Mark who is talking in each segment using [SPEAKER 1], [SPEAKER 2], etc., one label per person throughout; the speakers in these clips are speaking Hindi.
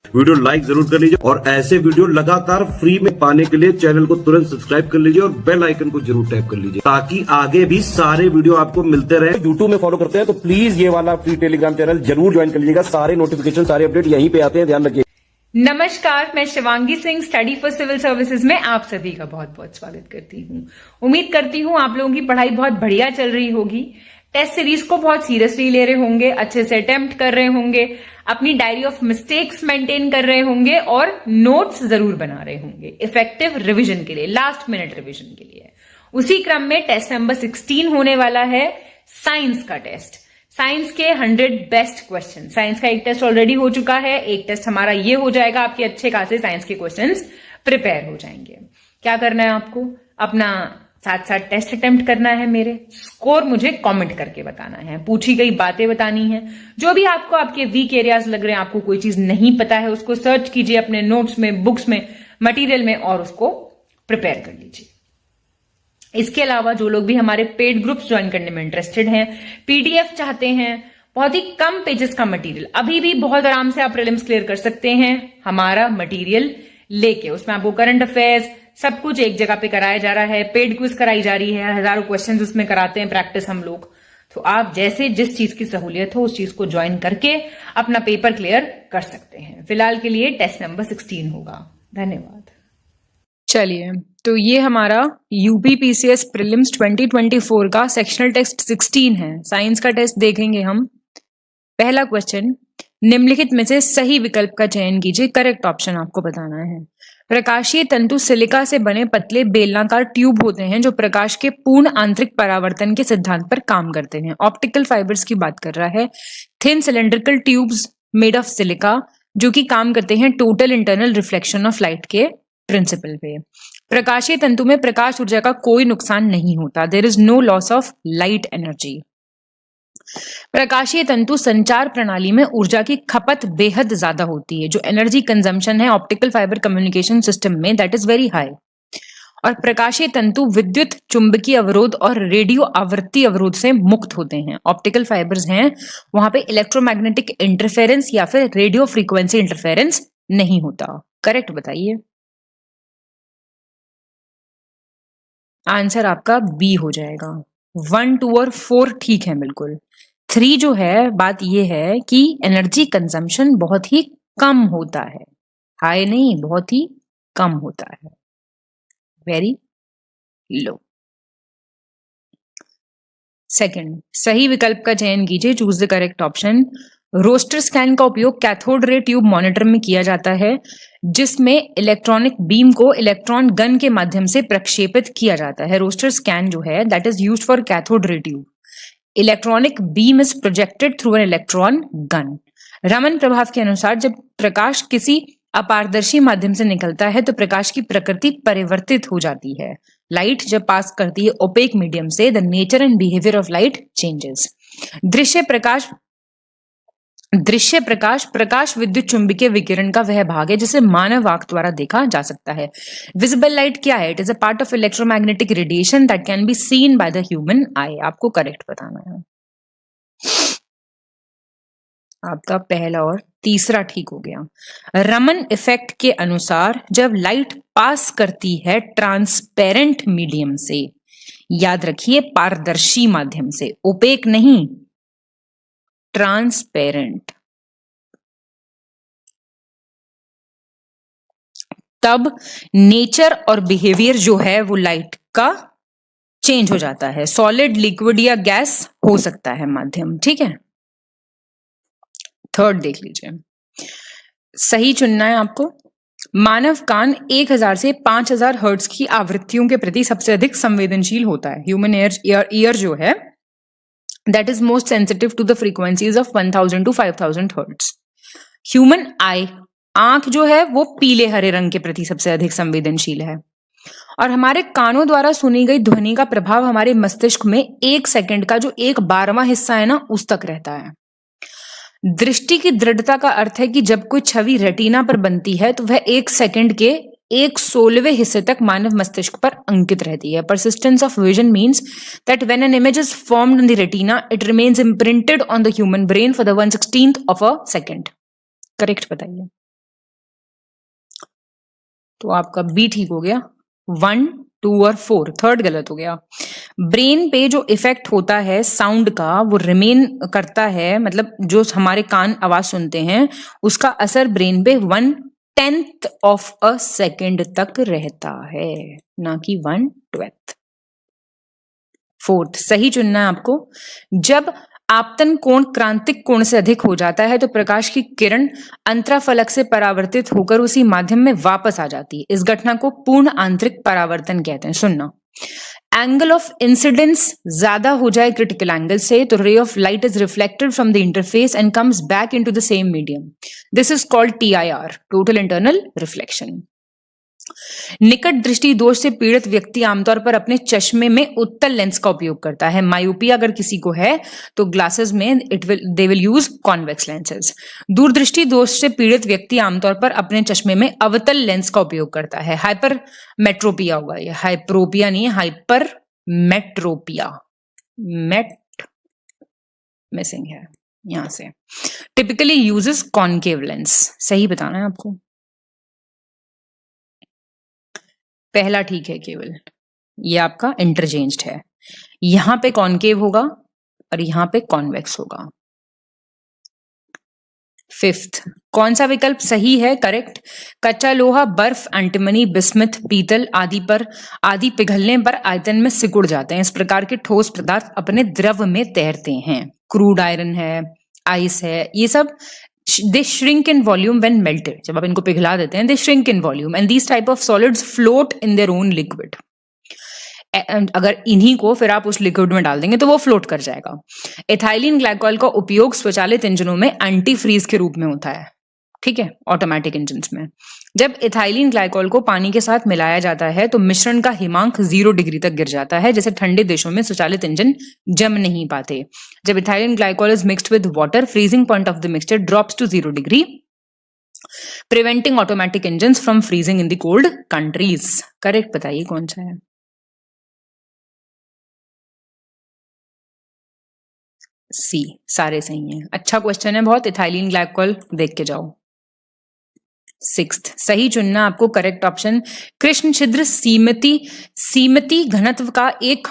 [SPEAKER 1] वीडियो लाइक जरूर कर लीजिए और ऐसे वीडियो लगातार फ्री में पाने के लिए चैनल को तुरंत सब्सक्राइब कर लीजिए और बेल आइकन को जरूर टैप कर लीजिए ताकि आगे भी सारे वीडियो आपको मिलते रहे। यूट्यूब में फॉलो करते हैं तो प्लीज ये वाला फ्री टेलीग्राम चैनल जरूर ज्वाइन कर लीजिएगा। सारे नोटिफिकेशन सारे अपडेट यहीं पे आते हैं, ध्यान रखिए।
[SPEAKER 2] नमस्कार, मैं Shivangi Singh study for civil services में आप सभी का बहुत बहुत स्वागत करती हूँ। उम्मीद करती हूँ आप लोगों की पढ़ाई बहुत बढ़िया चल रही होगी। टेस्ट सीरीज को बहुत सीरियसली ले रहे होंगे, अच्छे से अटेम्प्ट कर रहे होंगे, अपनी डायरी ऑफ मिस्टेक्स मेंटेन कर रहे होंगे और नोट्स जरूर बना रहे होंगे इफेक्टिव रिवीजन के लिए, लास्ट मिनट रिवीजन के लिए। उसी क्रम में टेस्ट नंबर 16 होने वाला है, साइंस का टेस्ट। साइंस के 100 बेस्ट क्वेश्चन। साइंस का एक टेस्ट ऑलरेडी हो चुका है, एक टेस्ट हमारा ये हो जाएगा, आपके अच्छे खासे साइंस के क्वेश्चंस प्रिपेयर हो जाएंगे। क्या करना है आपको? अपना साथ साथ टेस्ट अटेम्प्ट करना है, मेरे स्कोर मुझे कमेंट करके बताना है, पूछी गई बातें बतानी है। जो भी आपको आपके वीक एरियाज लग रहे हैं, आपको कोई चीज नहीं पता है, उसको सर्च कीजिए अपने नोट्स में, बुक्स में, मटेरियल में और उसको प्रिपेयर कर लीजिए। इसके अलावा जो लोग भी हमारे पेड ग्रुप्स ज्वाइन करने में इंटरेस्टेड हैं, पीडीएफ चाहते हैं, बहुत ही कम पेजेस का मटेरियल, अभी भी बहुत आराम से आप प्रीलिम्स क्लियर कर सकते हैं हमारा मटेरियल लेके। उसमें आपको करंट अफेयर्स सब कुछ एक जगह पे कराया जा रहा है, पेड क्विज कराई जा रही है, हजारों क्वेश्चंस उसमें कराते हैं प्रैक्टिस हम लोग। तो आप जैसे जिस चीज की सहूलियत हो उस चीज को ज्वाइन करके अपना पेपर क्लियर कर सकते हैं। फिलहाल के लिए टेस्ट नंबर 16 होगा। धन्यवाद। चलिए, तो ये हमारा यूपी पीसीएस प्रीलिम्स 2024 का सेक्शनल टेस्ट 16 है। साइंस का टेस्ट देखेंगे हम। पहला क्वेश्चन, निम्नलिखित में से सही विकल्प का चयन कीजिए। करेक्ट ऑप्शन आपको बताना है। प्रकाशीय तंतु सिलिका से बने पतले बेलनाकार ट्यूब होते हैं जो प्रकाश के पूर्ण आंतरिक परावर्तन के सिद्धांत पर काम करते हैं। ऑप्टिकल फाइबर्स की बात कर रहा है। Thin cylindrical tubes made of silica जो कि काम करते हैं total internal reflection of light के प्रिंसिपल पे। प्रकाशीय तंतु में प्रकाश ऊर्जा का कोई नुकसान नहीं होता। There is no loss of light energy. प्रकाशीय तंतु संचार प्रणाली में ऊर्जा की खपत बेहद ज्यादा होती है। जो एनर्जी कंजम्पशन है ऑप्टिकल फाइबर कम्युनिकेशन सिस्टम में, दैट इज वेरी हाई। और प्रकाशीय तंतु विद्युत चुंबकीय अवरोध और रेडियो आवृत्ति अवरोध से मुक्त होते हैं। ऑप्टिकल फाइबर्स हैं, वहां पे इलेक्ट्रोमैग्नेटिक इंटरफेरेंस या फिर रेडियो फ्रीक्वेंसी इंटरफेरेंस नहीं होता। करेक्ट बताइए। आंसर आपका बी हो जाएगा। 1, 2 और 4 ठीक है बिल्कुल। 3 जो है, बात यह है कि एनर्जी कंजम्पशन बहुत ही कम होता है, हाई नहीं, बहुत ही कम होता है, वेरी लो। सेकंड, सही विकल्प का चयन कीजिए। Choose the correct option. Raster scan का उपयोग कैथोड रे ट्यूब मॉनिटर में किया जाता है जिसमें इलेक्ट्रॉनिक बीम को इलेक्ट्रॉन गन के माध्यम से प्रक्षेपित किया जाता है। रोस्टर स्कैन जो है that is used for cathode ray tube. Electronic beam is projected through an electron gun. Raman प्रभाव के अनुसार जब प्रकाश किसी अपारदर्शी माध्यम से निकलता है तो प्रकाश की प्रकृति परिवर्तित हो जाती है। लाइट जब पास करती है ओपेक मीडियम से, the nature and behaviour of light changes. दृश्य प्रकाश प्रकाश विद्युत चुंबकीय विकिरण का वह भाग है जिसे मानव आंख द्वारा देखा जा सकता है। विजिबल लाइट क्या है? It is a part of electromagnetic radiation that can be seen by the human आई। आपको करेक्ट बताना है। आपका पहला और तीसरा ठीक हो गया। रमन इफेक्ट के अनुसार जब लाइट पास करती है ट्रांसपेरेंट मीडियम से, याद रखिए पारदर्शी माध्यम से, ओपेक नहीं, ट्रांसपेरेंट, तब नेचर और बिहेवियर जो है वो लाइट का चेंज हो जाता है। सॉलिड, लिक्विड या गैस हो सकता है माध्यम। ठीक है। थर्ड देख लीजिए, सही चुनना है आपको। मानव कान 1000 से 5000 हर्ट्ज की आवृत्तियों के प्रति सबसे अधिक संवेदनशील होता है। ह्यूमन ईयर जो है that is most sensitive to the frequencies of 1000 to 5000 hertz. Human आई, आंख जो है वो पीले हरे रंग के प्रति सबसे अधिक संवेदनशील है। और हमारे कानों द्वारा सुनी गई ध्वनि का प्रभाव हमारे मस्तिष्क में 1 सेकंड का जो 1/12वां हिस्सा है ना, उस तक रहता है। दृष्टि की दृढ़ता का अर्थ है कि जब कोई छवि रेटिना पर बनती है तो वह 1 सेकंड के 1/16वें हिस्से तक मानव मस्तिष्क पर अंकित रहती है। Persistence of vision means that when an image is formed on the retina it remains imprinted on the human brain for the 1/16th of a second। Correct बताइए। तो आपका बी ठीक हो गया। 1, 2 और 4, थर्ड गलत हो गया। ब्रेन पे जो इफेक्ट होता है साउंड का वो रिमेन करता है, मतलब जो हमारे कान आवाज सुनते हैं उसका असर ब्रेन पे 1/10 ऑफ अ सेकेंड तक रहता है, ना कि 1/12। फोर्थ सही चुनना है आपको। जब आपतन कोण क्रांतिक कोण से अधिक हो जाता है तो प्रकाश की किरण अंतराफलक से परावर्तित होकर उसी माध्यम में वापस आ जाती है। इस घटना को पूर्ण आंतरिक परावर्तन कहते हैं। सुनना, एंगल ऑफ इंसिडेंस ज्यादा हो जाए क्रिटिकल एंगल से तो ray of light is reflected from the interface and comes back into the same medium. This is called TIR, total internal reflection. निकट दृष्टि दोष से पीड़ित व्यक्ति आमतौर पर अपने चश्मे में उत्तल लेंस का उपयोग करता है। मायोपिया अगर किसी को है तो ग्लासेस में they will use convex lenses. दूरदृष्टि दोष से पीड़ित व्यक्ति आमतौर पर अपने चश्मे में अवतल लेंस का उपयोग करता है। हाइपर मेट्रोपिया होगा ये, हाइप्रोपिया नहीं है, हाइपर मेट्रोपिया। मेट मिसिंग है यहां से। Typically uses concave lens. सही बताना है आपको। पहला ठीक है केवल, ये आपका इंटरचेंज्ड है। यहां पे कॉनकेव होगा और यहां पे कॉन्वेक्स होगा। फिफ्थ, कौन सा विकल्प सही है? करेक्ट। कच्चा लोहा, बर्फ, एंटीमनी, बिस्मिथ, पीतल आदि पिघलने पर आयतन में सिकुड़ जाते हैं। इस प्रकार के ठोस पदार्थ अपने द्रव में तैरते हैं। क्रूड आयरन है, आइस है, ये सब they shrink in volume when melted। जब आप इनको पिघला देते हैं they shrink in volume and these type of solids float in their own liquid। अगर इन्हीं को फिर आप उस लिक्विड में डाल देंगे तो वो फ्लोट कर जाएगा। एथाइलिन ग्लाइकोल का उपयोग स्वचालित इंजनों में एंटी फ्रीज के रूप में होता है, ठीक है, ऑटोमेटिक इंजन्स में। जब एथाइलिन ग्लाइकोल को पानी के साथ मिलाया जाता है तो मिश्रण का हिमांक 0 डिग्री तक गिर जाता है, जैसे ठंडे देशों में स्वचालित इंजन जम नहीं पाते। जब ethylene glycol is mixed with water, freezing point of the mixture drops to 0 degree, preventing automatic engines from freezing in the cold countries. Correct बताइए कौन सा है? सी, सारे सही हैं। अच्छा क्वेश्चन है बहुत, एथाइलिन ग्लाइकोल देख के जाओ। सिक्स्थ सही चुनना आपको करेक्ट ऑप्शन। कृष्ण छिद्र सीमिति घनत्व का एक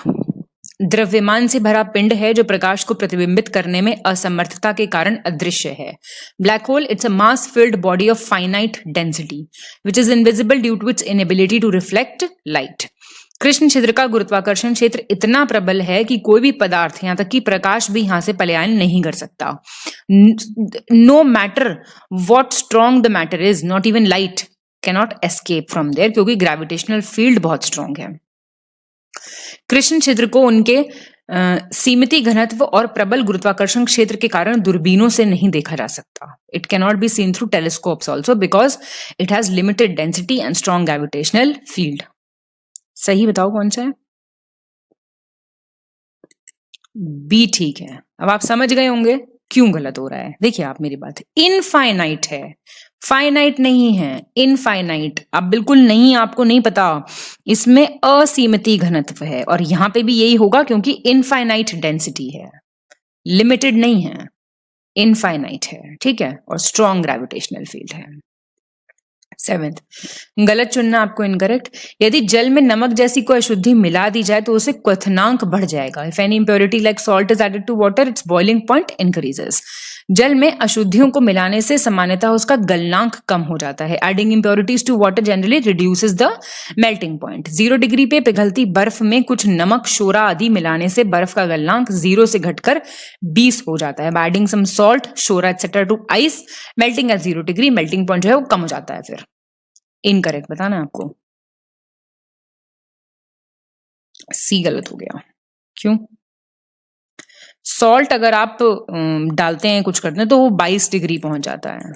[SPEAKER 2] द्रव्यमान से भरा पिंड है जो प्रकाश को प्रतिबिंबित करने में असमर्थता के कारण अदृश्य है। Black hole, it's a mass filled body of finite density which is invisible due to its inability to reflect light. कृष्ण छिद्र का गुरुत्वाकर्षण क्षेत्र इतना प्रबल है कि कोई भी पदार्थ, यहां तक कि प्रकाश भी यहां से पलायन नहीं कर सकता। No matter what strong the matter is, not even light cannot escape from there, क्योंकि ग्रेविटेशनल फील्ड बहुत स्ट्रॉन्ग है। कृष्ण छिद्र को उनके सीमित घनत्व और प्रबल गुरुत्वाकर्षण क्षेत्र के कारण दूरबीनों से नहीं देखा जा सकता। It cannot be seen through telescopes also because it has limited density and strong gravitational field. सही बताओ कौन सा है? बी ठीक है। अब आप समझ गए होंगे क्यों गलत हो रहा है। देखिए आप मेरी बात, इनफाइनाइट है, फाइनाइट नहीं है, इनफाइनाइट। अब बिल्कुल नहीं, आपको नहीं पता, इसमें असीमित घनत्व है और यहां पे भी यही होगा क्योंकि इनफाइनाइट डेंसिटी है, लिमिटेड नहीं है, इनफाइनाइट है, ठीक है, और स्ट्रॉन्ग ग्रेविटेशनल फील्ड है। सेवेंथ, गलत चुनना आपको इनकरेक्ट। यदि जल में नमक जैसी कोई अशुद्धि मिला दी जाए तो उसे क्वथनांक बढ़ जाएगा। If any impurity like salt is added to water, its boiling point increases. जल में अशुद्धियों को मिलाने से सामान्यतः उसका गलनांक कम हो जाता है। Adding impurities to water generally reduces the melting point. 0 degree पे पिघलती बर्फ में कुछ नमक, शोरा आदि मिलाने से बर्फ का गलनांक 0 से घटकर 20 हो जाता है। बाय एडिंग सम सॉल्ट, शोरा etcetera to ice, melting at 0 degree, melting point जो है वो कम हो जाता है। फिर इनकरेक्ट बताना आपको। सी गलत हो गया। क्यों? सॉल्ट अगर आप डालते हैं, कुछ करते हैं, तो वो 22 डिग्री पहुंच जाता है,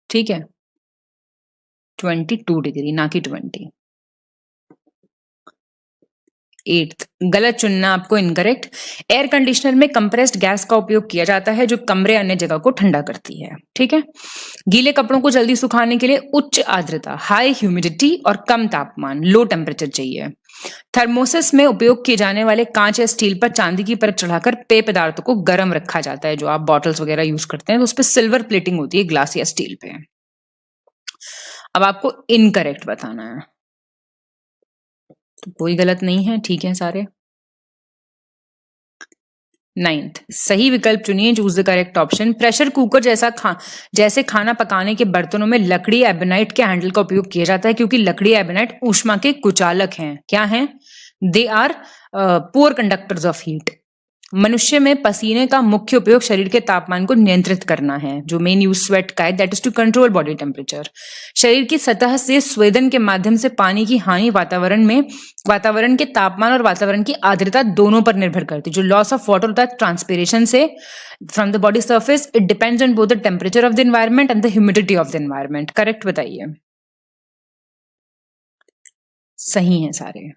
[SPEAKER 2] ठीक है, 22 डिग्री ना कि 20। 8th, गलत चुनना आपको इनकरेक्ट। एयर कंडीशनर में कंप्रेस्ड गैस का उपयोग किया जाता है जो कमरे अन्य जगह को ठंडा करती है, ठीक है। गीले कपड़ों को जल्दी सुखाने के लिए उच्च आर्द्रता, हाई ह्यूमिडिटी और कम तापमान, लो टेम्परेचर चाहिए। थर्मोसिस में उपयोग किए जाने वाले कांच या स्टील पर चांदी की परत चढ़ाकर पेय पदार्थों को गर्म रखा जाता है। जो आप बॉटल्स वगैरह यूज करते हैं तो उस पर सिल्वर प्लेटिंग होती है, ग्लास या स्टील पे। अब आपको इनकरेक्ट बताना है, तो कोई गलत नहीं है, ठीक है सारे। 9th सही विकल्प चुनिए, choose the correct option. Pressure cooker जैसे खाना पकाने के बर्तनों में लकड़ी एबेनाइट के हैंडल का उपयोग किया जाता है, क्योंकि लकड़ी एबेनाइट ऊष्मा के कुचालक हैं। क्या हैं? They are poor conductors of heat. मनुष्य में पसीने का मुख्य उपयोग शरीर के तापमान को नियंत्रित करना है, जो मेन यूज स्वेट का है, that is to control body temperature. शरीर की सतह से स्वेदन के माध्यम से पानी की हानि वातावरण के तापमान और वातावरण की आर्द्रता दोनों पर निर्भर करती है। जो लॉस ऑफ वाटर होता है ट्रांसपिरेशन से from the body surface, it depends on both the temperature of the environment and the humidity of the environment. Correct बताइए। सही है सारे।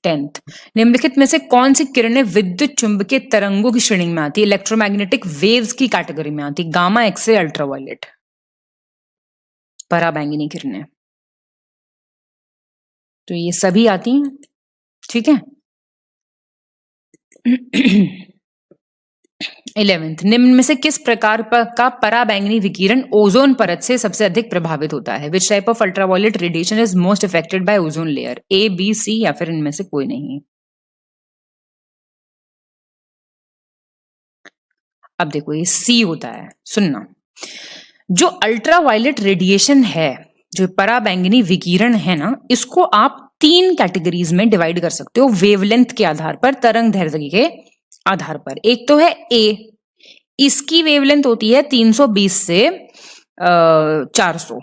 [SPEAKER 2] 10th निम्नलिखित में से कौन सी किरणें विद्युत चुंबकीय तरंगों की श्रेणी में आती है? इलेक्ट्रोमैग्नेटिक वेव्स की कैटेगरी में आती है। Gamma, X-ray, ultraviolet. पराबैंगनी किरणें, तो ये सभी आती हैं, ठीक है। 11th निम्न में से किस प्रकार का पराबैंगनी विकिरण ओजोन परत से सबसे अधिक प्रभावित होता है? Which type of ultraviolet radiation is most affected by ozone layer? A, B, C या फिर इनमें से कोई नहीं? अब देखो ये सी होता है, सुनना। जो अल्ट्रावायलेट रेडिएशन है, जो पराबैंगनी विकिरण है ना, इसको आप 3 कैटेगरीज में डिवाइड कर सकते हो वेवलेंथ के आधार पर, तरंग दैर्ध्य के आधार पर। एक तो है ए, इसकी वेवलेंथ होती है 320 से 400।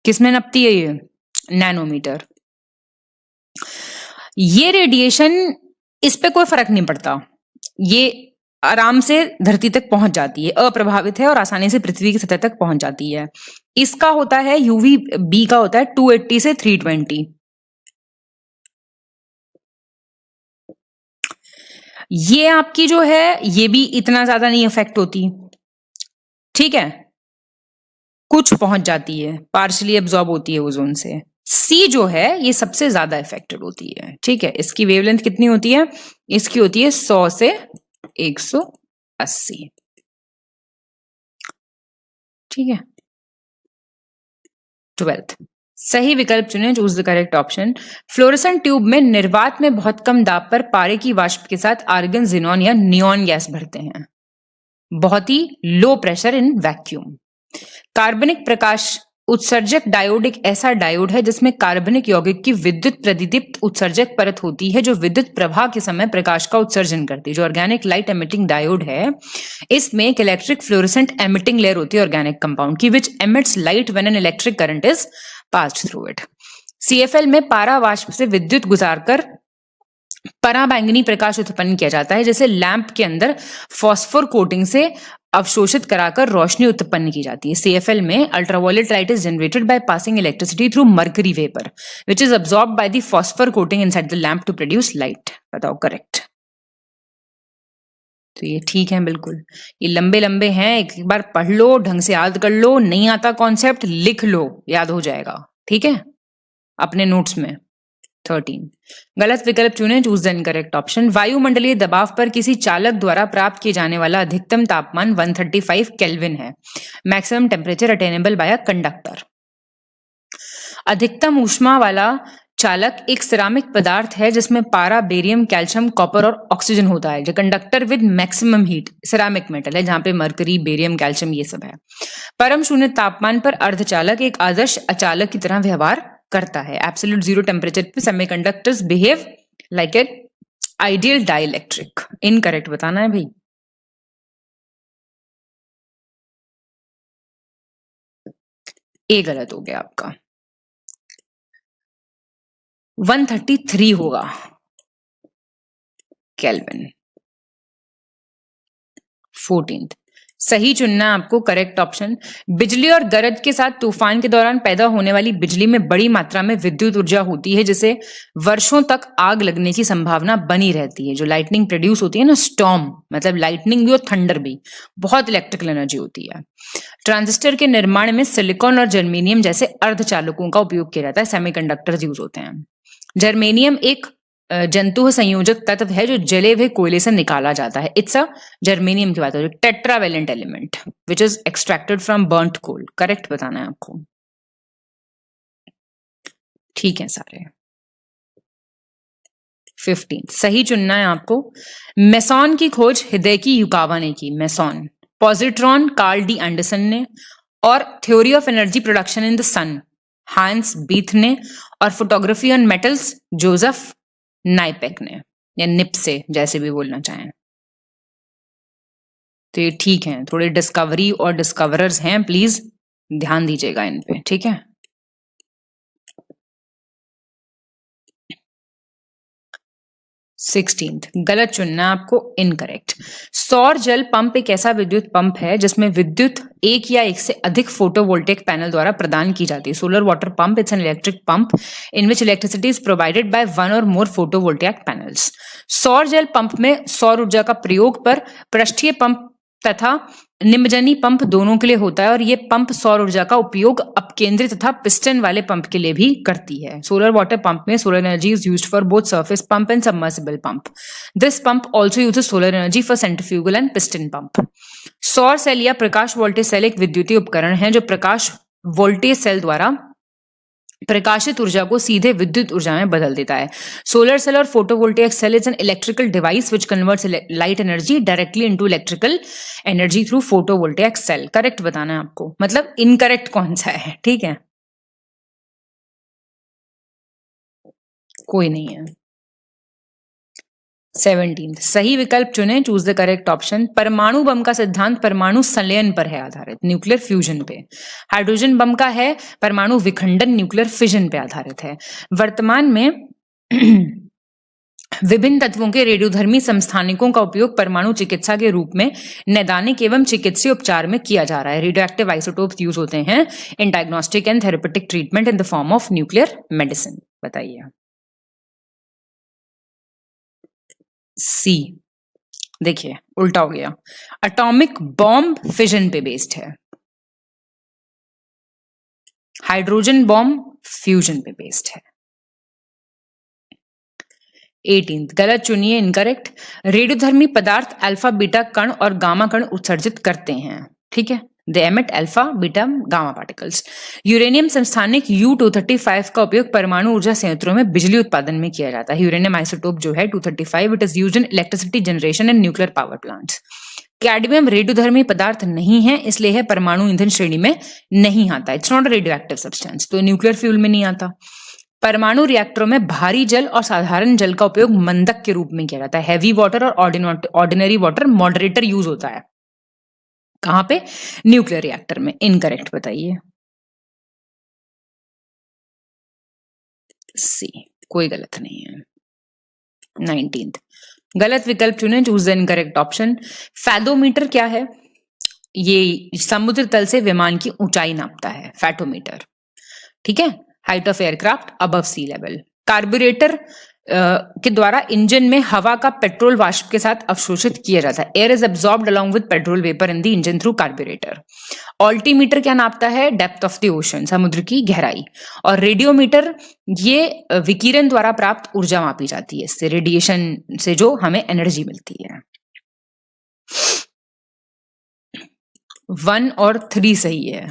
[SPEAKER 2] किसमें नपती है ये? नैनोमीटर। ये रेडिएशन, इस पे कोई फर्क नहीं पड़ता, ये आराम से धरती तक पहुंच जाती है, अप्रभावित है और आसानी से पृथ्वी की सतह तक पहुंच जाती है। इसका होता है यूवी बी का होता है 280 से 320। ये आपकी जो है, ये भी इतना ज्यादा नहीं इफेक्ट होती, ठीक है, कुछ पहुंच जाती है, पार्शली एब्जॉर्ब होती है ओजोन से। सी जो है ये सबसे ज्यादा इफेक्टेड होती है, ठीक है। इसकी वेवलेंथ कितनी होती है? इसकी होती है 100 से 180, ठीक है। 12th सही विकल्प चुने, choose the correct option. Fluorescent tube में निर्वात में बहुत कम दाब पर पारे की वाष्प के साथ आर्गन, जिनॉन या नियॉन गैस भरते हैं। बहुत ही लो प्रेशर इन वैक्यूम। कार्बनिक प्रकाश उत्सर्जक डायोड एक ऐसा डायोड है जिसमें कार्बनिक यौगिक की विद्युत प्रतिदीप्त उत्सर्जक परत होती है, जो विद्युत प्रवाह के समय प्रकाश का उत्सर्जन करती है। जो ऑर्गेनिक लाइट एमिटिंग डायोड है, इसमें एक इलेक्ट्रिक फ्लोरेसेंट एमिटिंग लेयर होती है ऑर्गेनिक कंपाउंड की, which emits light when an electric current is passed through it. CFL में पारा वाष्प से विद्युत गुजारकर पराबैंगनी प्रकाश उत्पन्न किया जाता है, जैसे लैंप के अंदर फॉस्फोर कोटिंग से अवशोषित कराकर रोशनी उत्पन्न की जाती है। सीएफएल में ultraviolet light is generated by passing electricity through mercury vapour which is absorbed by the phosphor coating inside the lamp to produce light. बताओ करेक्ट। तो ये ठीक है बिल्कुल। ये लंबे लंबे हैं, एक बार पढ़ लो, ढंग से याद कर लो, नहीं आता कॉन्सेप्ट लिख लो, याद हो जाएगा, ठीक है, अपने नोट्स में। 13 गलत विकल्प चुने, चूज द इनकरेक्ट ऑप्शन। वायुमंडलीय दबाव पर किसी चालक द्वारा प्राप्त किए जाने वाला अधिकतम तापमान 135 केल्विन है। Maximum temperature attainable by a conductor. अधिकतम ऊष्मा वाला चालक एक सिरामिक पदार्थ है जिसमें पारा, बेरियम, कैल्शियम, कॉपर और ऑक्सीजन होता है। जो conductor with maximum heat ceramic metal है, जहां पे मरकरी, बेरियम, कैल्शियम ये सब है। परम शून्य तापमान पर अर्धचालक एक आदर्श अचालक की तरह व्यवहार करता है। एब्सोल्यूट जीरो टेम्परेचर पे semiconductors behave like an ideal dielectric. Incorrect बताना है भाई। ए गलत हो गया आपका, 133 होगा केल्विन। 14 सही चुनना है आपको करेक्ट ऑप्शन। बिजली और गरज के साथ तूफान के दौरान पैदा होने वाली बिजली में बड़ी मात्रा में विद्युत ऊर्जा होती है, जिसे वर्षों तक आग लगने की संभावना बनी रहती है। जो लाइटनिंग प्रोड्यूस होती है ना, स्टॉर्म मतलब लाइटनिंग भी और थंडर भी, बहुत इलेक्ट्रिकल एनर्जी होती है। ट्रांजिस्टर के निर्माण में सिलिकॉन और जर्मेनियम जैसे अर्धचालकों का उपयोग किया जाता है, सेमीकंडक्टर्स यूज होते हैं। जर्मेनियम एक जंतु संयोजक तत्व है जो जले हुए कोयले से निकाला जाता है। इट्स अ जर्मेनियम की बात हो रही है, tetravalent element which is extracted from burnt coal. Correct बताना है आपको। ठीक है सारे। 15 सही चुनना है आपको। मेसॉन की खोज हिदेकी युकावा ने की। Meson. Positron Carl D Anderson ने, और theory of energy production in the sun Hans Bethe ने, और photography on metals Joseph Niepce ने, या निप्से जैसे भी बोलना चाहें। तो ये ठीक है, थोड़े डिस्कवरी और डिस्कवरर्स हैं, प्लीज ध्यान दीजिएगा इन पे, ठीक है। 16th गलत चुनना आपको, इनकरेक्ट। सौर जल पंप एक ऐसा विद्युत पंप है जिसमें विद्युत एक या एक से अधिक फोटोवोल्टेइक पैनल द्वारा प्रदान की जाती है। Solar water pump it's an electric pump in which electricity is provided by one और मोर फोटोवोल्टेइक पैनल्स। सौर जल पंप में सौर ऊर्जा का प्रयोग पर पृष्ठीय पंप तथा निम्नजनी पंप दोनों के लिए होता है, और ये पंप सौर ऊर्जा का उपयोग अपकेंद्री तथा पिस्टन वाले पंप के लिए भी करती है। सोलर वाटर पंप में solar energy is used for both surface pump and submersible pump. This pump also uses solar energy for centrifugal and piston pump. सौर सेल या प्रकाश वोल्टेज सेल एक विद्युतीय उपकरण है जो प्रकाश वोल्टेज सेल द्वारा प्रकाशित ऊर्जा को सीधे विद्युत ऊर्जा में बदल देता है। सोलर सेल और photovoltaic cell is an electrical device which converts light energy directly into electrical energy through photovoltaic cell. Correct बताना है आपको, मतलब इनकरेक्ट कौन सा है, ठीक है, कोई नहीं है। 17 सही विकल्प चुने, चूज द करेक्ट ऑप्शन। परमाणु बम का सिद्धांत परमाणु संलयन पर है आधारित, न्यूक्लियर फ्यूजन पे। हाइड्रोजन बम का है परमाणु विखंडन, न्यूक्लियर फिजन पे आधारित है। वर्तमान में विभिन्न तत्वों के रेडियोधर्मी समस्थानिकों का उपयोग परमाणु चिकित्सा के रूप में नैदानिक एवं चिकित्सीय उपचार में किया जा रहा है। रेडियोएक्टिव आइसोटोप्स यूज होते हैं in diagnostic and therapeutic treatment in the form of nuclear medicine. बताइए। सी, देखिए उल्टा हो गया। एटॉमिक बॉम्ब फिजन पे बेस्ड है, हाइड्रोजन बॉम्ब फ्यूजन पे बेस्ड है। 18 गलत चुनिए, इनकरेक्ट। रेडियोधर्मी पदार्थ अल्फा बीटा कण और गामा कण उत्सर्जित करते हैं, ठीक है, दे emit alpha beta gamma particles. Uranium समस्थानिक U-235 का उपयोग परमाणु ऊर्जा संयंत्रों में बिजली उत्पादन में किया जाता है। यूरेनियम आइसोटोप जो है 235, it is used in electricity generation and nuclear power plants. Cadmium रेडियोधर्मी पदार्थ नहीं है, इसलिए है परमाणु ईंधन श्रेणी में नहीं आता। It's not a radioactive substance, तो न्यूक्लियर फ्यूल में नहीं आता। परमाणु रिएक्टरों में भारी जल और साधारण जल का उपयोग मंदक के रूप में किया जाता है। हैवी वाटर और ऑर्डिनरी वाटर मॉडरेटर यूज होता है। कहां पे? न्यूक्लियर रिएक्टर में। इनकरेक्ट बताइए। सी, कोई गलत नहीं है। 19 गलत विकल्प चुने, choose the incorrect option. Fathometer क्या है? ये समुद्र तल से विमान की ऊंचाई नापता है, फैटोमीटर, ठीक है। Height of aircraft above sea level. Carburettor के द्वारा इंजन में हवा का पेट्रोल वाष्प के साथ अवशोषित किया जाता है। Air is absorbed along with petrol vapour in the engine through carburettor. Altimeter क्या नापता है? डेप्थ ऑफ द ओशन, समुद्र की गहराई। और रेडियोमीटर ये विकिरण द्वारा प्राप्त ऊर्जा मापी जाती है, इससे रेडिएशन से जो हमें एनर्जी मिलती है। 1 और 3 सही है।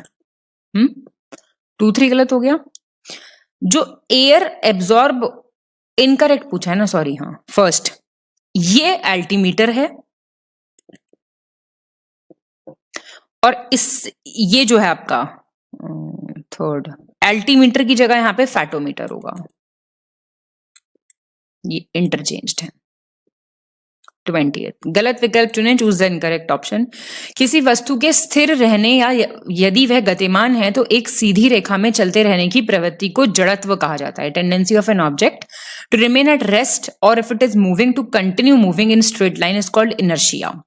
[SPEAKER 2] 2, 3 गलत हो गया। जो एयर एब्जॉर्ब, इनकरेक्ट पूछा है ना, सॉरी, हाँ फर्स्ट, ये अल्टीमीटर है, और ये जो है आपका थर्ड, अल्टीमीटर की जगह यहां पे फैटोमीटर होगा, ये इंटरचेंज्ड है। 20 गलत विकल्प चुने, चूज द इनकरेक्ट ऑप्शन। किसी वस्तु के स्थिर रहने या यदि वह गतिमान है तो एक सीधी रेखा में चलते रहने की प्रवृत्ति को जड़त्व कहा जाता है। Tendency of an object to remain at rest और if it is moving to continue moving in straight line is called inertia.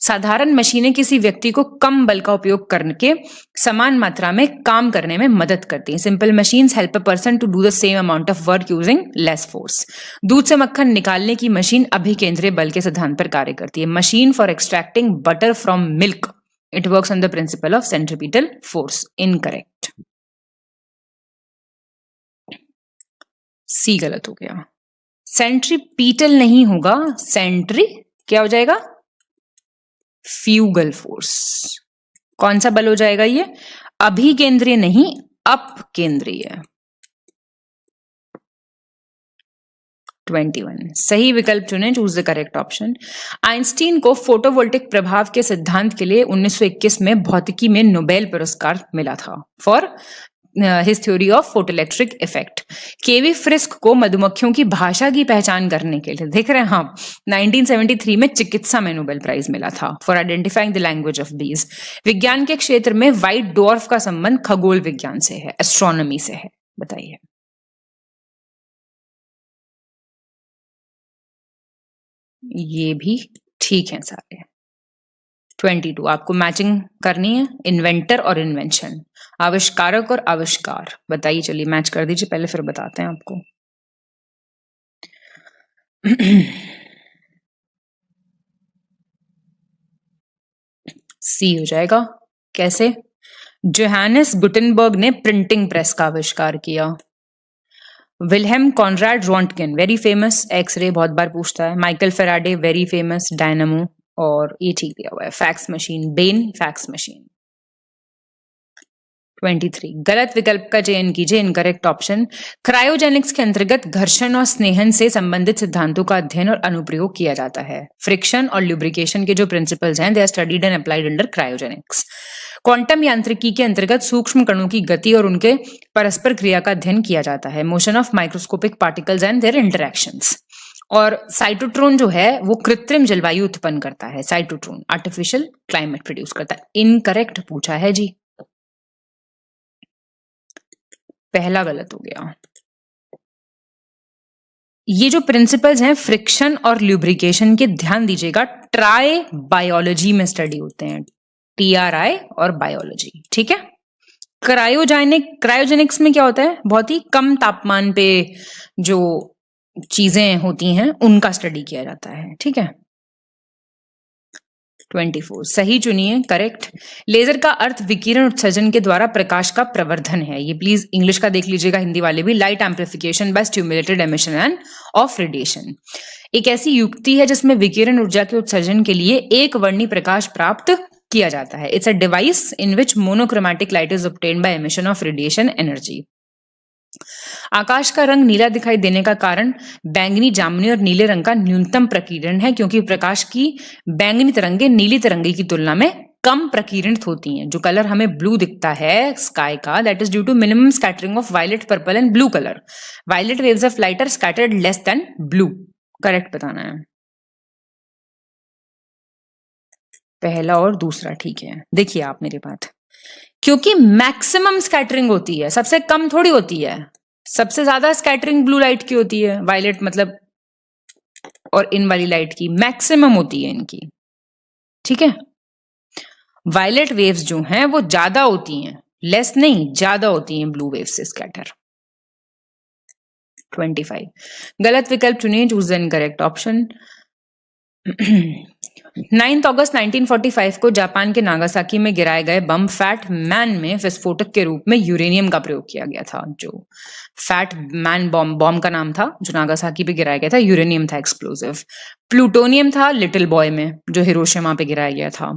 [SPEAKER 2] साधारण मशीनें किसी व्यक्ति को कम बल का उपयोग करके समान मात्रा में काम करने में मदद करती हैं। Simple machines help a person to do the same amount of work using less force. दूध से मक्खन निकालने की मशीन अभिकेंद्रीय बल के सिद्धांत पर कार्य करती है। Machine for extracting butter from milk, it works on the principle of centripetal force. Incorrect. C गलत हो गया। सेंट्रीपीटल नहीं होगा, सेंट्री क्या हो जाएगा? Fugal force. कौन सा बल हो जाएगा ये? अभिकेंद्रीय नहीं, अपकेंद्रीय। 21 सही विकल्प चुने, choose the correct option. Einstein को फोटोवोल्टिक प्रभाव के सिद्धांत के लिए 1921 में भौतिकी में नोबेल पुरस्कार मिला था for his theory of photoelectric effect. केवी फ्रिस्क को मधुमक्खियों की भाषा की पहचान करने के लिए, देख रहे हैं हम, 1973 में चिकित्सा में नोबेल प्राइज मिला था for identifying the language of बीज। विज्ञान के क्षेत्र में व्हाइट डॉर्फ का संबंध खगोल विज्ञान से है, एस्ट्रोनॉमी से है, बताइए। ये भी ठीक है सारे। 22 आपको मैचिंग करनी है, इन्वेंटर और इन्वेंशन, आविष्कारक और आविष्कार, बताइए। चलिए मैच कर दीजिए पहले, फिर बताते हैं आपको। सी हो जाएगा। कैसे? जोहानिस गुटेनबर्ग ने प्रिंटिंग प्रेस का आविष्कार किया। Wilhelm Conrad Roentgen very famous, X-ray बहुत बार पूछता है। Michael Faraday very famous, dynamo. और ये ठीक दिया हुआ है, fax machine, Bain fax machine. 23 गलत विकल्प का चयन कीजिए, इनकरेक्ट ऑप्शन। क्रायोजेनिक्स के अंतर्गत घर्षण और स्नेहन से संबंधित सिद्धांतों का अध्ययन और अनुप्रयोग किया जाता है। फ्रिक्शन और ल्यूब्रिकेशन के जो प्रिंसिपल्स हैं, they are studied and applied under cryogenics. Quantum यांत्रिकी के अंतर्गत सूक्ष्म कणों की गति और उनके परस्पर क्रिया का अध्ययन किया जाता है। Motion of microscopic particles and their interactions. और साइटोट्रोन जो है वो कृत्रिम जलवायु उत्पन्न करता है। साइटोट्रोन आर्टिफिशियल क्लाइमेट प्रोड्यूस करता है। इनकरेक्ट पूछा है जी, पहला गलत हो गया। ये जो प्रिंसिपल्स हैं फ्रिक्शन और ल्यूब्रिकेशन के, ध्यान दीजिएगा, ट्राई बायोलॉजी में स्टडी होते हैं, TRI और बायोलॉजी, ठीक है। क्रायोजेनिक्स में क्या होता है? बहुत ही कम तापमान पे जो चीजें होती हैं उनका स्टडी किया जाता है, ठीक है। 24 सही चुनिए, करेक्ट। लेजर का अर्थ विकिरण उत्सर्जन के द्वारा प्रकाश का प्रवर्धन है। ये प्लीज इंग्लिश का देख लीजिएगा, हिंदी वाले भी। Light amplification by stimulated emission end of radiation एक ऐसी युक्ति है जिसमें विकिरण ऊर्जा के उत्सर्जन के लिए एक वर्णी प्रकाश प्राप्त किया जाता है। It's a device in which monochromatic light is obtained by emission of radiation energy. आकाश का रंग नीला दिखाई देने का कारण बैंगनी, जामुनी और नीले रंग का न्यूनतम प्रकीर्णन है, क्योंकि प्रकाश की बैंगनी तरंगें नीली तरंगे की तुलना में कम प्रकीर्णित होती हैं। जो कलर हमें ब्लू दिखता है स्काई का, that is due to minimum scattering of violet, purple and blue colour. Violet waves of light are scattered less than blue. Correct बताना है। पहला और दूसरा ठीक है। देखिए आप मेरी बात, क्योंकि मैक्सिमम स्कैटरिंग होती है, सबसे कम थोड़ी होती है। सबसे ज्यादा स्कैटरिंग ब्लू लाइट की होती है, वायलेट मतलब, और इन वाली लाइट की मैक्सिमम होती है इनकी, ठीक है। वायलेट वेव्स जो हैं वो ज्यादा होती हैं, लेस नहीं, ज्यादा होती हैं ब्लू वेव से स्कैटर। 25 गलत विकल्प चुनिए, चूज द इनकरेक्ट ऑप्शन। 9 अगस्त 1945 को जापान के नागासाकी में गिराए गए बम फैट मैन में विस्फोटक के रूप में यूरेनियम का प्रयोग किया गया था। जो फैट मैन बॉम्ब का नाम था जो नागासाकी पे गिराया गया था, यूरेनियम था एक्सप्लोजिव। प्लूटोनियम था लिटिल बॉय में जो हिरोशिमा पे गिराया गया था।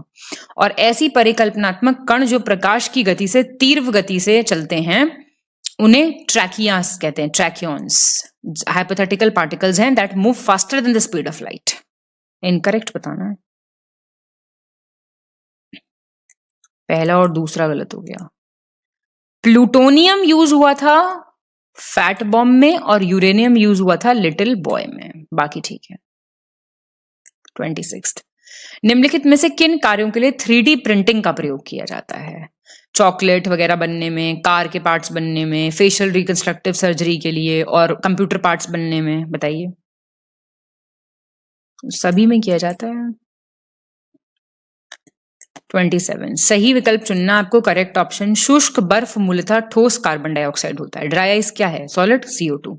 [SPEAKER 2] और ऐसी परिकल्पनात्मक कण जो प्रकाश की गति से, तीव्र गति से चलते हैं, उन्हें ट्रैकियास कहते हैं, ट्रैकियॉन्स। हाइपोथेटिकल पार्टिकल्स हैं that move faster than the speed of light. Incorrect बताना है। पहला और दूसरा गलत हो गया। प्लूटोनियम यूज हुआ था फैट बॉम्ब में और यूरेनियम यूज हुआ था लिटिल बॉय में, बाकी ठीक है। 26 निम्नलिखित में से किन कार्यों के लिए 3D प्रिंटिंग का प्रयोग किया जाता है? चॉकलेट वगैरह बनने में, कार के पार्ट्स बनने में, फेशियल रिकंस्ट्रक्टिव सर्जरी के लिए और कंप्यूटर पार्ट्स बनने में, बताइए। सभी में किया जाता है। 27 सही विकल्प चुनना आपको, करेक्ट ऑप्शन। शुष्क बर्फ मूलतः ठोस कार्बन डाइऑक्साइड होता है। ड्राई आइस क्या है? Solid CO2।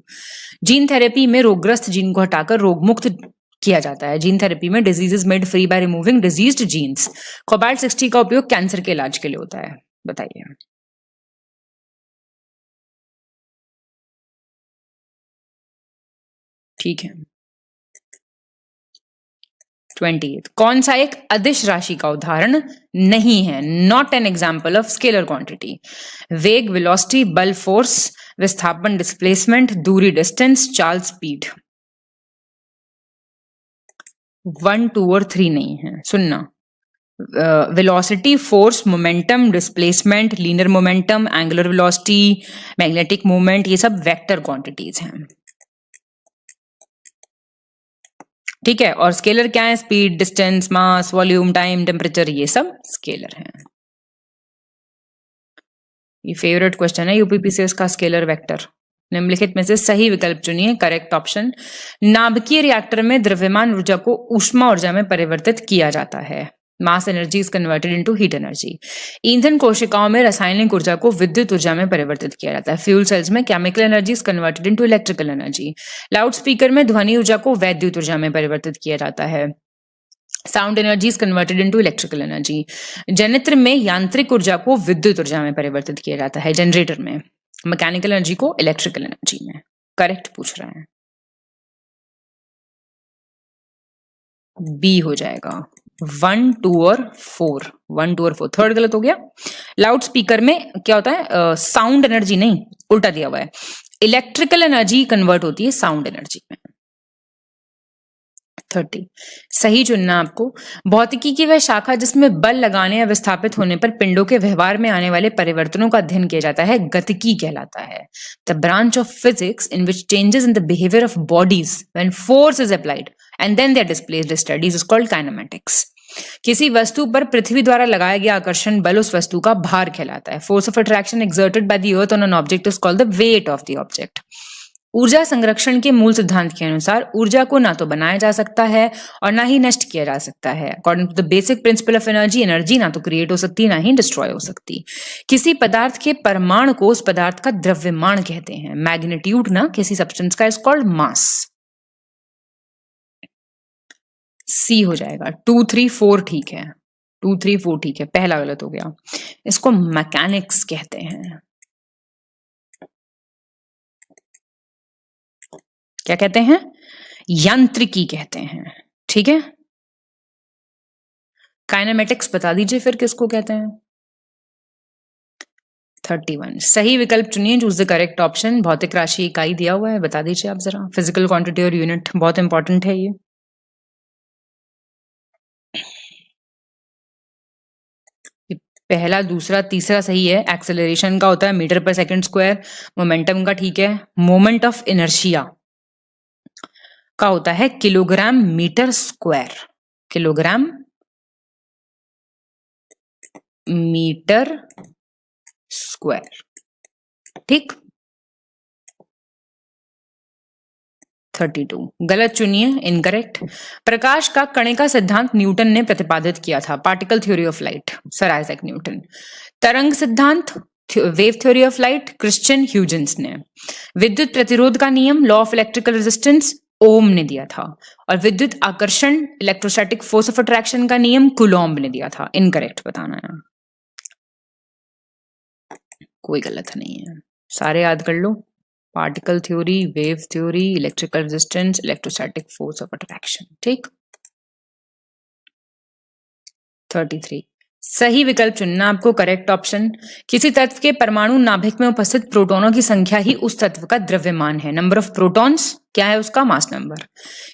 [SPEAKER 2] जीन थेरेपी में रोगग्रस्त जीन को हटाकर रोगमुक्त किया जाता है। जीन थेरेपी में diseases made free by removing diseased genes. Cobalt 60 का उपयोग कैंसर के इलाज के लिए होता है, बताइए। ठीक है। 28 कौन सा एक अदिश राशि का उदाहरण नहीं है? Not an example of scalar quantity. वेग, वेलोसिटी, बल, फोर्स, विस्थापन, डिस्प्लेसमेंट, दूरी, डिस्टेंस, चाल, स्पीड। 1, 2 और 3 नहीं है, सुनना। Velocity, force, momentum, displacement, linear momentum, angular velocity, magnetic movement, ये सब वेक्टर क्वांटिटीज हैं। ठीक है, और स्केलर क्या है? स्पीड, डिस्टेंस, मास, वॉल्यूम, टाइम, टेम्परेचर, ये सब स्केलर हैं। ये फेवरेट क्वेश्चन है यूपीपीसीएस का, स्केलर वेक्टर। निम्नलिखित में से सही विकल्प चुनिए। करेक्ट ऑप्शन, नाभिकीय रिएक्टर में द्रव्यमान ऊर्जा को ऊष्मा ऊर्जा में परिवर्तित किया जाता है। Mass energy is converted into heat energy. ईंधन कोशिकाओं में रासायनिक ऊर्जा को विद्युत ऊर्जा में परिवर्तित किया जाता है। फ्यूल सेल्स में chemical energy is converted into electrical energy. Loud speaker में ध्वनि ऊर्जा को वैद्युत ऊर्जा में परिवर्तित किया जाता है। Sound energy is converted into electrical energy. जनित्र में यांत्रिक ऊर्जा को विद्युत ऊर्जा में परिवर्तित किया जाता है, जनरेटर में। मैकेनिकल एनर्जी को इलेक्ट्रिकल एनर्जी में। करेक्ट पूछ रहे हैं, बी हो जाएगा। 1, 2 और 4। 1, 2 और 4 थर्ड गलत हो गया। लाउड स्पीकर में क्या होता है? साउंड एनर्जी नहीं, उल्टा दिया हुआ है। इलेक्ट्रिकल एनर्जी कन्वर्ट होती है साउंड एनर्जी में। 30 सही चुनना आपको। भौतिकी की वह शाखा जिसमें बल लगाने या विस्थापित होने पर पिंडों के व्यवहार में आने वाले परिवर्तनों का अध्ययन किया जाता है, गतिकी कहलाता है। The branch of physics in which changes in the behaviour of bodies when force is applied and then they are displaced studies is called kinematics. किसी वस्तु पर पृथ्वी द्वारा लगाया गया आकर्षण बल उस वस्तु का भार कहलाता है। Force of attraction exerted by the earth on an object is called the weight of the object. ऊर्जा संरक्षण के मूल सिद्धांत के अनुसार ऊर्जा को ना तो बनाया जा सकता है और ना ही नष्ट किया जा सकता है। According to the basic principle of energy, energy ना तो क्रिएट हो सकती ना ही डिस्ट्रॉय हो सकती। किसी पदार्थ के परमाणु को उस पदार्थ का द्रव्यमान कहते हैं। मैग्नीट्यूड ना किसी सब्सटेंस का इज कॉल्ड मास। सी हो जाएगा। 2, 3, 4 ठीक है। 2, 3, 4 ठीक है, पहला गलत हो गया। इसको मैकेनिक्स कहते हैं। क्या कहते हैं? यांत्रिकी कहते हैं। ठीक है, काइनेमेटिक्स बता दीजिए फिर किसको कहते हैं। 31 सही विकल्प चुनिए। Choose the correct option. भौतिक राशि इकाई दिया हुआ है, बता दीजिए आप जरा। फिजिकल क्वांटिटी और यूनिट बहुत इंपॉर्टेंट है ये। पहला, दूसरा, तीसरा सही है। एक्सेलरेशन का होता है मीटर पर सेकंड स्क्वायर। मोमेंटम का ठीक है। मोमेंट ऑफ इनर्शिया का होता है kilogram metre square. Kilogram metre square. ठीक। 32 गलत चुनिए, इनकरेक्ट। प्रकाश का कणिका सिद्धांत न्यूटन ने प्रतिपादित किया था। Particle theory of light, sir Isaac Newton. तरंग सिद्धांत, wave theory of light, Christian Huygens ने। विद्युत प्रतिरोध का नियम, लॉ ऑफ इलेक्ट्रिकल रेजिस्टेंस, ओम ने दिया था। और विद्युत आकर्षण, इलेक्ट्रोस्टैटिक फोर्स ऑफ अट्रैक्शन का नियम कुलॉम्ब ने दिया था। इनकरेक्ट बताना है, कोई गलत नहीं है, सारे याद कर लो। Particle theory, wave theory, electrical resistance, electrostatic force of attraction. ठीक। 33 सही विकल्प चुनना आपको। करेक्ट ऑप्शन, किसी तत्व के परमाणु नाभिक में उपस्थित प्रोटॉनों की संख्या ही उस तत्व का द्रव्यमान है। नंबर ऑफ प्रोटॉन्स क्या है? उसका मास नंबर।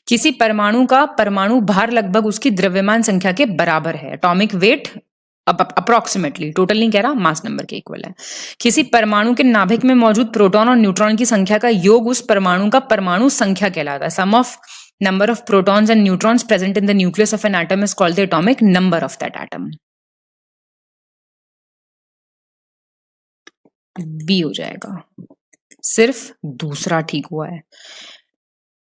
[SPEAKER 2] किसी परमाणु का परमाणु भार लगभग उसकी द्रव्यमान संख्या के बराबर है। एटॉमिक वेट अप्रोक्सीमेटली, टोटल नहीं कह रहा, मास नंबर के इक्वल है। किसी परमाणु के नाभिक में मौजूद प्रोटॉन और न्यूट्रॉन की संख्या का योग उस परमाणु का परमाणु संख्या कहलाता है। Sum of number of protons and neutrons present in the nucleus of an atom is called the atomic number of that atom. B हो जाएगा, सिर्फ दूसरा ठीक हुआ है।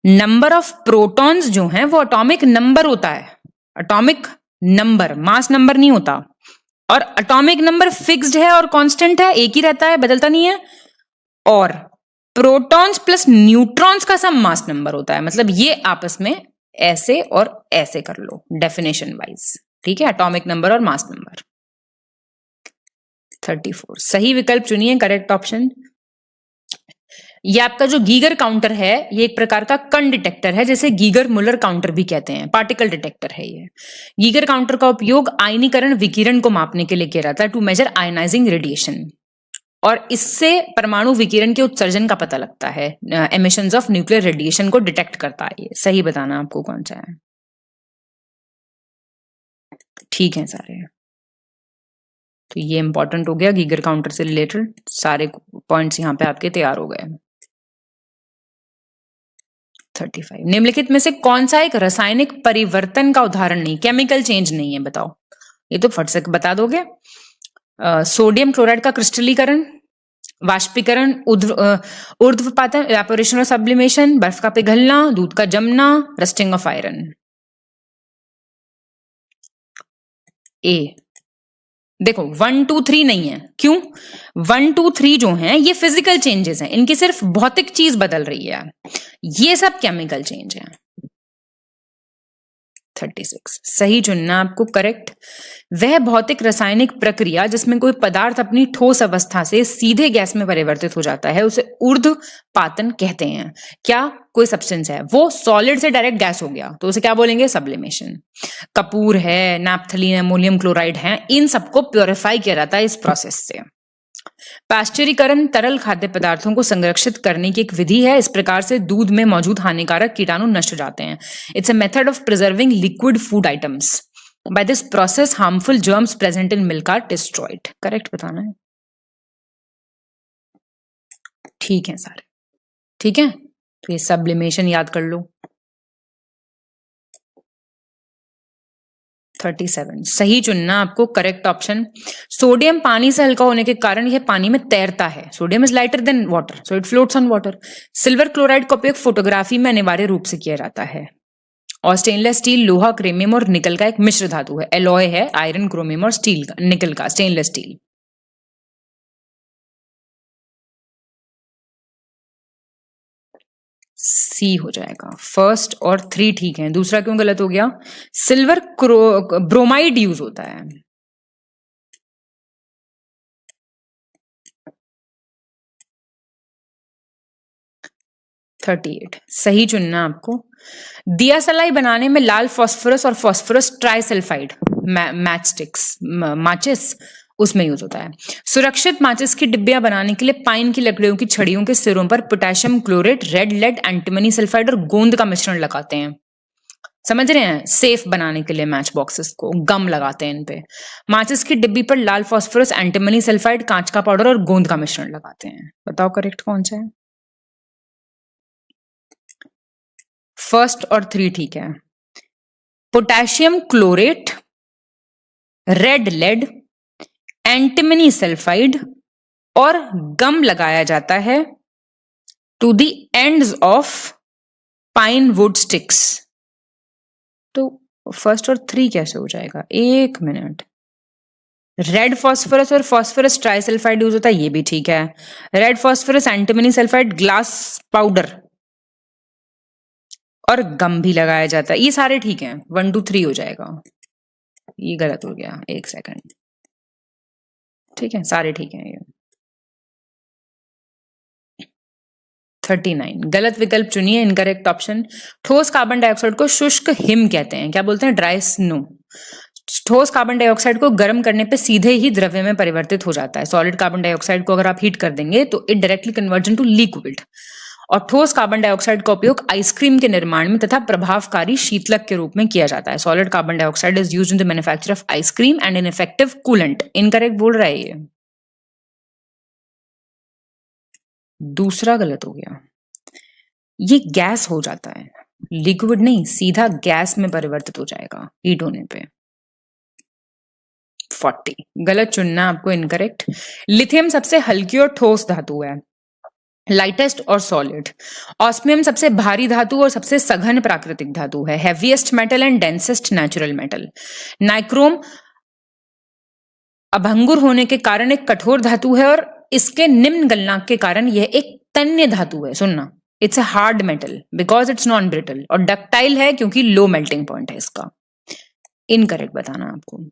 [SPEAKER 2] नंबर ऑफ प्रोटॉन्स जो हैं वो एटॉमिक नंबर होता है। एटॉमिक नंबर, मास नंबर नहीं होता। और एटॉमिक नंबर फिक्स्ड है और कांस्टेंट है, एक ही रहता है, बदलता नहीं है। और प्रोटॉन्स प्लस न्यूट्रॉन्स का सम मास नंबर होता है। मतलब ये आपस में ऐसे और ऐसे कर लो डेफिनेशन वाइज। ठीक है, एटॉमिक नंबर और मास नंबर। 34 सही विकल्प चुनिए। करेक्ट ऑप्शन, ये आपका जो गीगर काउंटर है ये एक प्रकार का कण डिटेक्टर है, जैसे गीगर मुलर काउंटर भी कहते हैं, पार्टिकल डिटेक्टर है ये। गीगर काउंटर का उपयोग आयनीकरण विकिरण को मापने के लिए किया जाता है, टू मेजर आयनाइजिंग रेडिएशन, और इससे परमाणु विकिरण के उत्सर्जन का पता लगता है, एमिशंस ऑफ न्यूक्लियर रेडिएशन को डिटेक्ट करता है ये। सही बताना आपको कौन सा है। ठीक है सारे, तो ये इंपॉर्टेंट हो गया गीगर काउंटर से रिलेटेड, सारे पॉइंट्स यहाँ पे आपके तैयार हो गए। 35 निम्नलिखित में से कौन सा एक रासायनिक परिवर्तन का उदाहरण नहीं, केमिकल चेंज नहीं है, बताओ। ये तो फट से बता दोगे। सोडियम क्लोराइड का क्रिस्टलीकरण, वाष्पीकरण, ऊर्ध्वपातन, इवेपोरेशन और सब्लिमेशन, बर्फ का पिघलना, दूध का जमना, रस्टिंग ऑफ आयरन। ए देखो 1 2 3 नहीं है, क्यों? 1 2 3 जो हैं ये फिजिकल चेंजेस हैं, इनकी सिर्फ भौतिक चीज बदल रही है, ये सब केमिकल चेंज है। 36 सही चुनना आपको करेक्ट। वह भौतिक रासायनिक प्रक्रिया जिसमें कोई पदार्थ अपनी ठोस अवस्था से सीधे गैस में परिवर्तित हो जाता है उसे ऊर्ध्वपातन कहते हैं। क्या? कोई सब्सटेंस है वो सॉलिड से डायरेक्ट गैस हो गया तो उसे क्या बोलेंगे? सब्लिमेशन। कपूर है, नैप्थलीन, अमोनियम क्लोराइड है, इन सबको प्योरीफाई किया जाता है इस प्रोसेस से। पाश्चरीकरण तरल खाद्य पदार्थों को संरक्षित करने की एक विधि है, इस प्रकार से दूध में मौजूद हानिकारक कीटाणु नष्ट हो जाते हैं। It's a method of preserving liquid food items. By this process harmful germs present in milk are destroyed. Correct बताना है। ठीक है सारे, ठीक है, तो ये सब्लिमेशन याद कर लो। 37 सही चुनना आपको करेक्ट ऑप्शन। सोडियम पानी से हल्का होने के कारण यह पानी में तैरता है। Sodium is lighter than water so it floats on water. Silver chloride का उपयोग फोटोग्राफी में अनिवार्य रूप से किया जाता है। और स्टेनलेस स्टील लोहा, क्रोमियम और निकल का एक मिश्र धातु है। एलॉय है आयरन, क्रोमियम और स्टील का, निकल का, स्टेनलेस स्टील। सी हो जाएगा। फर्स्ट और 3 ठीक है, दूसरा क्यों गलत हो गया? सिल्वर ब्रोमाइड यूज होता है। सही चुनना आपको। दिया सलाई बनाने में लाल फास्फोरस और फास्फोरस ट्राइसल्फाइड माचिस उसमें यूज होता है। सुरक्षित माचिस की डिब्बियां बनाने के लिए पाइन की लकड़ियों की छड़ियों के सिरों पर potassium chlorate, red lead, antimony sulphide और गोंद का मिश्रण लगाते हैं। समझ रहे हैं? सेफ बनाने के लिए मैच बॉक्सेस को गम लगाते हैं इन पे। माचिस की डिब्बी पर लाल फास्फोरस, एंटीमनी सल्फाइड, कांच का पाउडर और गोंद का मिश्रण लगाते हैं। बताओ करेक्ट कौन सा है? फर्स्ट और 3 ठीक है। Potassium chlorate, red lead, antimony sulphide और गम लगाया जाता है to the ends of pine wood sticks. तो फर्स्ट और 3 कैसे हो जाएगा? 1 मिनट। रेड फास्फोरस और फास्फोरस ट्राइसल्फाइड यूज होता है, ये भी ठीक है। Red phosphorus, antimony sulphide, glass powder और गम भी लगाया जाता है, ये सारे ठीक हैं। 1 2 3 हो जाएगा। ये गलत हो गया, 1 सेकंड। ठीक है, सारे ठीक हैं ये। 39 गलत विकल्प चुनिए, इनकरेक्ट ऑप्शन। ठोस कार्बन डाइऑक्साइड को शुष्क हिम कहते हैं। क्या बोलते हैं? Dry snow. ठोस कार्बन डाइऑक्साइड को गर्म करने पे सीधे ही द्रव्य में परिवर्तित हो जाता है। सॉलिड कार्बन डाइऑक्साइड को अगर आप हीट कर देंगे तो it directly convert into liquid. और ठोस कार्बन डाइऑक्साइड का उपयोग आइसक्रीम के निर्माण में तथा प्रभावकारी शीतलक के रूप में किया जाता है। Solid carbon dioxide is used in the manufacture of ice cream and an effective coolant. Incorrect बोल रहा है ये, दूसरा गलत हो गया। ये गैस हो जाता है, लिक्विड नहीं, सीधा गैस में परिवर्तित हो जाएगा हीट होने पे। 40 गलत चुनना आपको, इनकरेक्ट। लिथियम सबसे हल्की और ठोस धातु है, लाइटेस्ट और सॉलिड। ऑस्मियम सबसे भारी धातु और सबसे सघन प्राकृतिक धातु है, heaviest metal and densest natural metal. Nichrome अभंगुर होने के कारण एक कठोर धातु है और इसके निम्न गलनांक के कारण यह एक तन्य धातु है। सुनना, it's a hard metal because it's non brittle, और डक्टाइल है क्योंकि लो मेल्टिंग पॉइंट है इसका। इनकरेक्ट बताना आपको।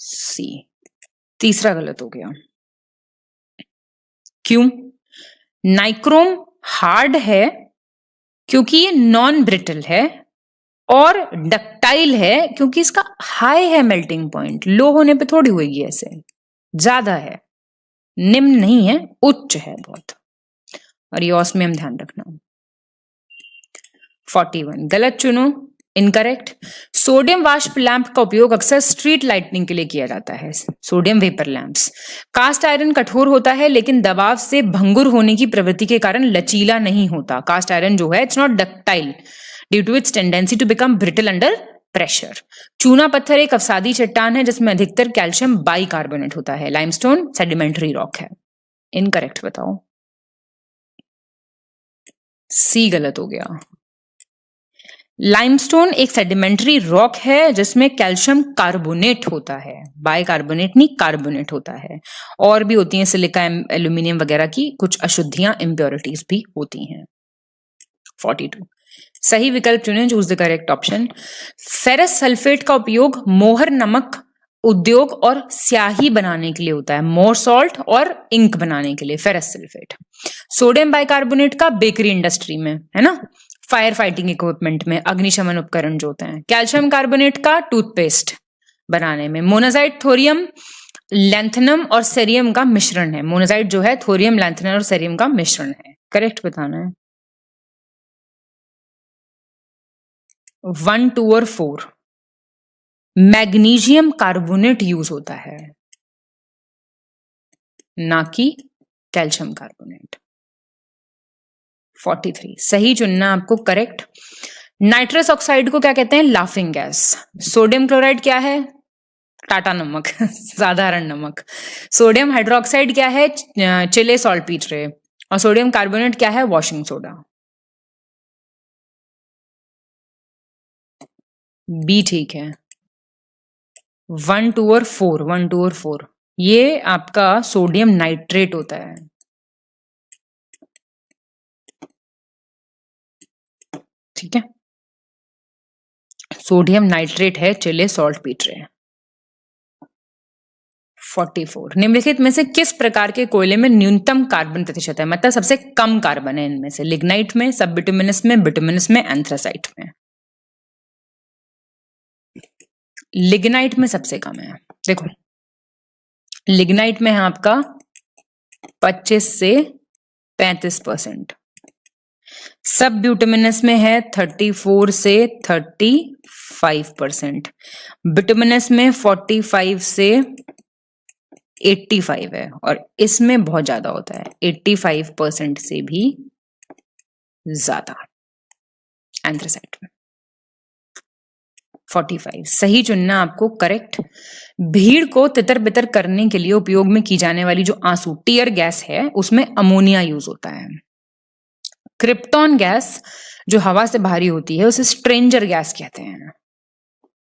[SPEAKER 2] सी, तीसरा गलत हो गया। क्यों? नाइक्रोम हार्ड है क्योंकि ये नॉन ब्रिटल है, और डक्टाइल है क्योंकि इसका हाई है मेल्टिंग पॉइंट, लो होने पे थोड़ी होगी ऐसे, ज्यादा है, निम्न नहीं है, उच्च है बहुत। और ये ऑस्मियम ध्यान रखना। 41 गलत चुनो, इनकरेक्ट। सोडियम वाष्प लैंप का उपयोग अक्सर स्ट्रीट लाइटनिंग के लिए किया जाता है, sodium vapour lamps. Cast iron कठोर होता है लेकिन दबाव से भंगुर होने की प्रवृत्ति के कारण लचीला नहीं होता। कास्ट आयरन जो है it's not ductile due to its tendency to become brittle under pressure. चूना पत्थर एक अवसादी चट्टान है जिसमें अधिकतर कैल्शियम बाइकार्बोनेट होता है। लाइमस्टोन सेडिमेंट्री रॉक है। इनकरेक्ट बताओ। सी गलत हो गया। लाइमस्टोन एक सेडिमेंट्री रॉक है जिसमें कैल्शियम कार्बोनेट होता है, बाइकार्बोनेट नहीं कार्बोनेट होता है। और भी होती हैं सिलिका एल्यूमिनियम वगैरह की कुछ अशुद्धियां, इम्प्योरिटीज भी होती हैं। 42 सही विकल्प चुनें, choose the correct option. Ferrous sulphate का उपयोग मोहर नमक उद्योग और स्याही बनाने के लिए होता है, मोर सॉल्ट और इंक बनाने के लिए फेरस सल्फेट। सोडियम बाइकार्बोनेट का बेकरी इंडस्ट्री में है ना, फायर फाइटिंग इक्विपमेंट में, अग्निशमन उपकरण जो होते हैं। कैल्शियम कार्बोनेट का टूथपेस्ट बनाने में। मोनाजाइट थोरियम लैंथनम और सेरियम का मिश्रण है। मोनाजाइट जो है थोरियम लैंथनम और सेरियम का मिश्रण है। करेक्ट बताना है। 1, 2 और 4 मैग्नीशियम कार्बोनेट यूज होता है, ना कि कैल्शियम कार्बोनेट। 43 सही चुनना आपको, करेक्ट। नाइट्रस ऑक्साइड को क्या कहते हैं? Laughing gas. सोडियम क्लोराइड क्या है? टाटा नमक साधारण नमक। सोडियम हाइड्रोक्साइड क्या है? चिले सॉल्ट पीट रहे। और सोडियम कार्बोनेट क्या है? Washing soda. बी ठीक है। 1, 2 और 4 1, 2 और 4 ये आपका सोडियम नाइट्रेट होता है। ठीक है, सोडियम नाइट्रेट है, चिले सॉल्ट पीट रहे हैं। 44 निम्नलिखित में से किस प्रकार के कोयले में न्यूनतम कार्बन प्रतिशत है? मतलब सबसे कम कार्बन है इनमें से। लिग्नाइट में, सब बिटुमिनस में, बिटुमिनस में, एंथ्रासाइट में। लिग्नाइट में सबसे कम है। देखो लिग्नाइट में है आपका 25 से 35%। सब ब्यूटुमिनस में है 34 से 35%। बिटुमिनस में 45 से 85 है, और इसमें बहुत ज्यादा होता है, 85% से भी ज्यादा एंथ्रासाइट में। 45 सही चुनना आपको, करेक्ट। भीड़ को तितर बितर करने के लिए उपयोग में की जाने वाली जो आंसू टीयर गैस है उसमें अमोनिया यूज होता है। क्रिप्टॉन गैस जो हवा से भारी होती है उसे स्ट्रेंजर गैस कहते हैं।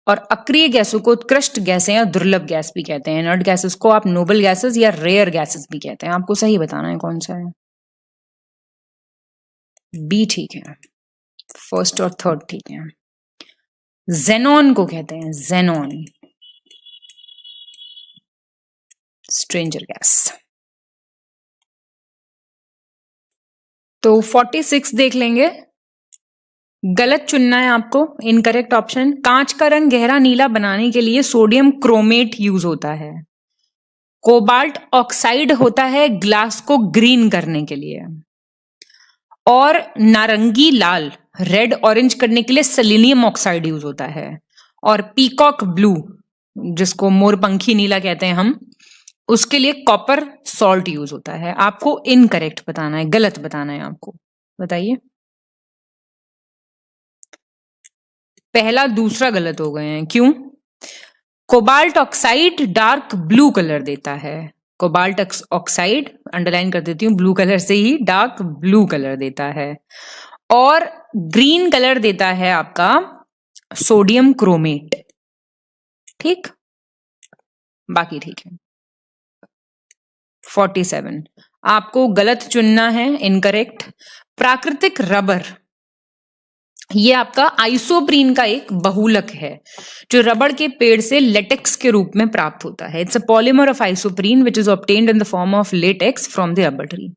[SPEAKER 2] और अक्रिय गैसों को उत्कृष्ट गैसें या दुर्लभ गैस भी कहते हैं। इनर्ट गैसेस को आप नोबल गैसेस या रेयर गैसेस भी कहते हैं। आपको सही बताना है कौन सा है। बी ठीक है, फर्स्ट और थर्ड ठीक है। जेनॉन को कहते हैं, जेनॉन स्ट्रेंजर गैस। तो 46 देख लेंगे। गलत चुनना है आपको, इनकरेक्ट ऑप्शन। कांच का रंग गहरा नीला बनाने के लिए सोडियम क्रोमेट यूज होता है। कोबाल्ट ऑक्साइड होता है ग्लास को ग्रीन करने के लिए। और नारंगी लाल रेड ऑरेंज करने के लिए सेलेनियम ऑक्साइड यूज होता है। और पीकॉक ब्लू जिसको मोरपंखी नीला कहते हैं हम, उसके लिए कॉपर सॉल्ट यूज होता है। आपको इनकरेक्ट बताना है, गलत बताना है आपको। बताइए। पहला दूसरा गलत हो गए हैं, क्यों? Cobalt oxide dark blue colour देता है। कोबाल्ट ऑक्साइड अंडरलाइन कर देती हूँ, ब्लू कलर से ही डार्क ब्लू कलर देता है। और ग्रीन कलर देता है आपका सोडियम क्रोमेट। ठीक, बाकी ठीक है। 47 आपको गलत चुनना है, इनकरेक्ट। प्राकृतिक रबर ये आपका आइसोप्रीन का एक बहुलक है जो रबड़ के पेड़ से लेटेक्स के रूप में प्राप्त होता है। It's a polymer of isoprene which is obtained in the form of latex from the rubber tree.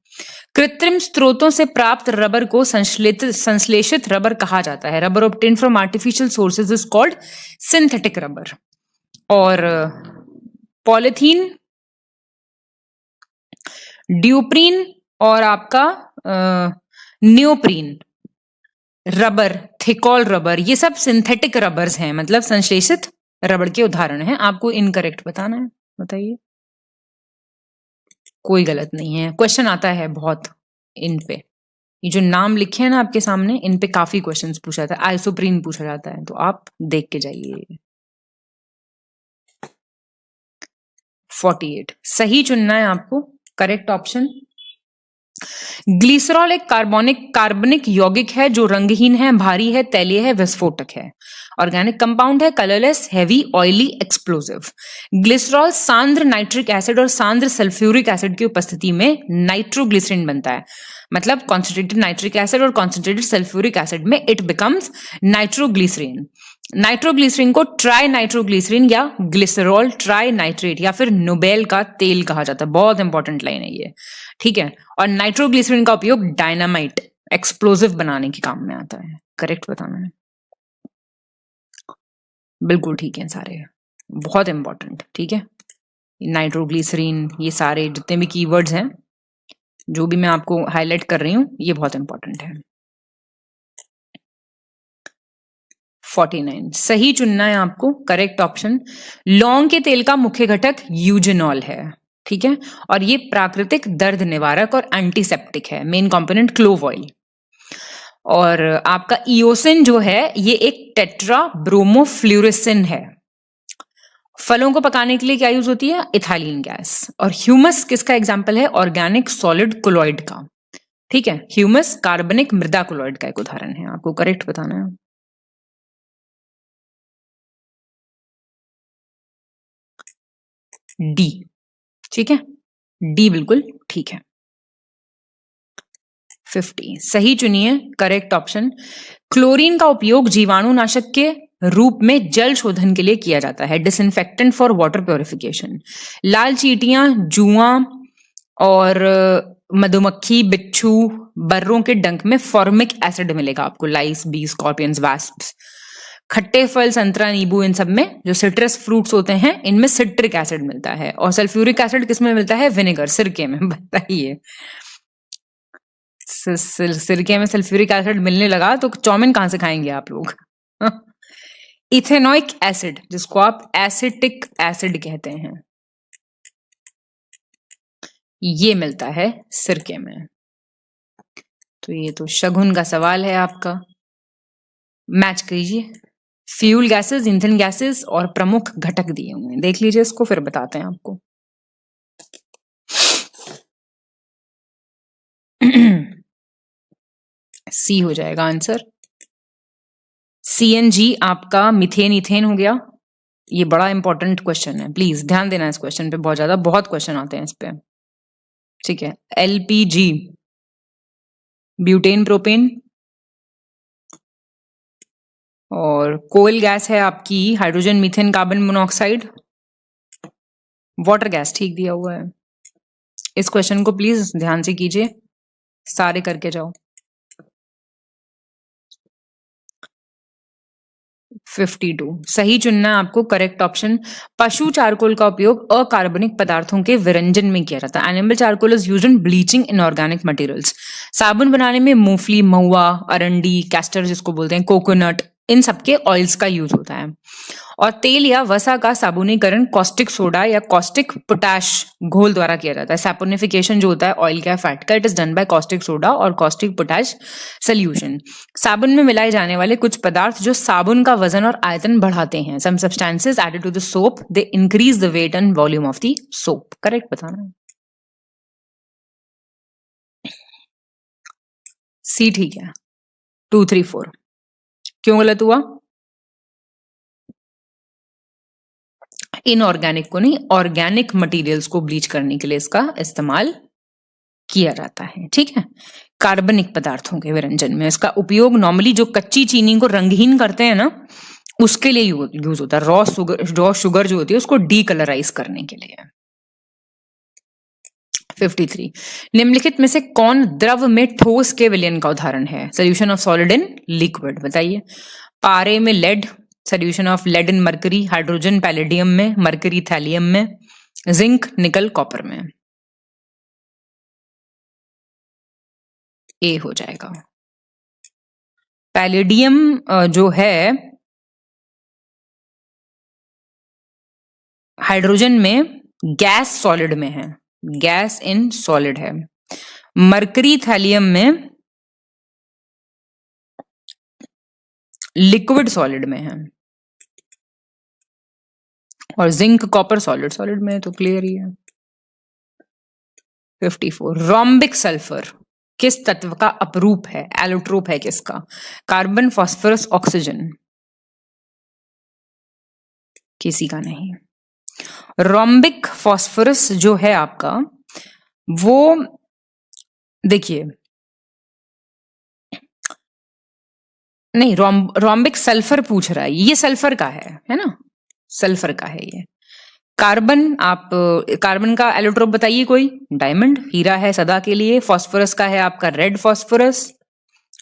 [SPEAKER 2] कृत्रिम स्रोतों से प्राप्त रबर को संश्लेषित रबर कहा जाता है। Rubber obtained from artificial sources is called synthetic rubber. और पॉलिथीन, ड्यूप्रीन और आपका नियोप्रीन रबर, थिकॉल रबर, ये सब सिंथेटिक रबर्स हैं, मतलब संश्लेषित रबर के उदाहरण हैं। आपको इनकरेक्ट बताना है, बताइए। कोई गलत नहीं है, क्वेश्चन आता है बहुत इन पे। ये जो नाम लिखे हैं ना आपके सामने, इन पे काफी क्वेश्चंस पूछा जाता है। आइसोप्रीन पूछा जाता है, तो आप देख के जाइए। 48 सही चुनना है आपको। करेक्ट ऑप्शन ग्लिसरॉल एक कार्बनिक यौगिक है जो रंगहीन है, भारी है, तैलीय है, विस्फोटक है। ऑर्गेनिक कंपाउंड है, colourless, heavy, oily, explosive. Glycerol सांद्र नाइट्रिक एसिड और सांद्र सल्फ्यूरिक एसिड की उपस्थिति में नाइट्रोग्लिसरीन बनता है। मतलब कॉन्सेंट्रेटेड नाइट्रिक एसिड और कॉन्सेंट्रेटेड सल्फ्यूरिक एसिड में इट बिकम्स नाइट्रोग्लिसरीन। नाइट्रोग्लिसरीन को ट्राई नाइट्रोग्लिसरीन या ग्लिसरॉल ट्राई नाइट्रेट या फिर नोबेल का तेल कहा जाता है। बहुत इंपॉर्टेंट लाइन है ये, ठीक है। और नाइट्रोग्लिसरीन का उपयोग डायनामाइट, एक्सप्लोसिव बनाने के काम में आता है। करेक्ट बताना है। बिल्कुल ठीक है सारे, बहुत इंपॉर्टेंट, ठीक है। नाइट्रोग्लिसरीन, ये सारे जितने भी कीवर्ड्स हैं जो भी मैं आपको हाईलाइट कर रही हूं, ये बहुत इंपॉर्टेंट है। 49 सही चुनना है आपको। करेक्ट ऑप्शन लौंग के तेल का मुख्य घटक यूजेनॉल है, ठीक है। और ये प्राकृतिक दर्द निवारक और एंटीसेप्टिक है। Main component clove oil. और आपका इओसिन जो है ये एक टेट्रा ब्रोमोफ्लोरेसिन है। फलों को पकाने के लिए क्या यूज होती है? Ethylene gas. और ह्यूमस किसका एग्जाम्पल है? ऑर्गेनिक सॉलिड कोलॉइड का, ठीक है। ह्यूमस कार्बनिक मृदा कोलॉइड का एक उदाहरण है। आपको करेक्ट बताना है। डी, ठीक है, डी बिल्कुल ठीक है। 50 सही चुनिए। करेक्ट ऑप्शन क्लोरीन का उपयोग जीवाणुनाशक के रूप में जल शोधन के लिए किया जाता है। Disinfectant for water purification. लाल चींटियां, जुआ और मधुमक्खी, बिच्छू, बर्रों के डंक में फॉर्मिक एसिड मिलेगा आपको। लाइस, बी, स्कॉर्पियंस, वास्प्स। खट्टे फल, संतरा, नींबू, इन सब में जो सिट्रस फ्रूट्स होते हैं इनमें सिट्रिक एसिड मिलता है। और सल्फ्यूरिक एसिड किसमें मिलता है? विनेगर, सिरके में। बताइए, सिरके में सल्फ्यूरिक एसिड मिलने लगा तो चाउमीन कहां से खाएंगे आप लोग? इथेनोइक एसिड, जिसको आप एसिटिक एसिड कहते हैं, ये मिलता है सिरके में। तो ये तो शगुन का सवाल है आपका। मैच कीजिए। फ्यूल गैसेस, ईंधन गैसेस और प्रमुख घटक दिए हुए हैं, देख लीजिए इसको, फिर बताते हैं आपको। सी हो जाएगा आंसर। सीएनजी आपका मिथेन, इथेन हो गया। ये बड़ा इंपॉर्टेंट क्वेश्चन है, प्लीज ध्यान देना इस क्वेश्चन पे। बहुत ज्यादा, बहुत क्वेश्चन आते हैं इस पे, ठीक है। LPG, butane, propane. और कोयल गैस है आपकी hydrogen, methane, carbon monoxide. Water gas ठीक दिया हुआ है। इस क्वेश्चन को प्लीज ध्यान से कीजिए, सारे करके जाओ। 52 सही चुनना है आपको। करेक्ट ऑप्शन पशु चारकोल का उपयोग अकार्बनिक पदार्थों के विरंजन में किया जाता है। Animal charcoal is used in bleaching in organic materials. साबुन बनाने में मूंगफली, महुआ, अरंडी, कैस्टर जिसको बोलते हैं, कोकोनट, इन सबके ऑयल्स का यूज होता है। और तेल या वसा का साबुनीकरण कॉस्टिक सोडा या कॉस्टिक पोटैश घोल द्वारा किया जाता है। सैपोनिफिकेशन जो होता है ऑयल का, फैट का, it is done by caustic soda और कॉस्टिक पोटैश सोल्यूशन। साबुन में मिलाए जाने वाले कुछ पदार्थ जो साबुन का वजन और आयतन बढ़ाते हैं। Some substances added to the soap, they increase the weight and volume of the soap. Correct बताना है। सी ठीक है। 2, 3, 4 क्यों गलत हुआ? इनऑर्गेनिक को नहीं, ऑर्गेनिक मटेरियल्स को ब्लीच करने के लिए इसका इस्तेमाल किया जाता है, ठीक है। कार्बनिक पदार्थों के व्यंजन में। इसका उपयोग नॉर्मली जो कच्ची चीनी को रंगहीन करते हैं ना, उसके लिए यूज होता है। रॉ शुगर जो होती है उसको डीकलराइज करने के लिए। 53, निम्नलिखित में से कौन द्रव में ठोस के विलयन का उदाहरण है? Solution of solid in liquid, बताइए। पारे में lead, solution of lead in mercury, hydrogen palladium में, मरकरी थैलियम में, जिंक निकल कॉपर में। ए हो जाएगा। पैलेडियम जो है हाइड्रोजन में गैस सॉलिड में है, गैस इन सॉलिड है। मरकरी थैलियम में लिक्विड सॉलिड में है, और जिंक कॉपर सॉलिड में है, तो क्लियर ही है। 54, रोम्बिक सल्फर किस तत्व का अपरूप है? एलोट्रोप है किसका? Carbon, phosphorus, oxygen? किसी का नहीं। रोम्बिक फास्फोरस जो है आपका, वो देखिए, नहीं, रोम्बिक सल्फर पूछ रहा है, ये सल्फर का है ना, सल्फर का है ये। कार्बन, आप कार्बन का एलोट्रोप बताइए कोई। डायमंड, हीरा है सदा के लिए। फास्फोरस का है आपका रेड फास्फोरस।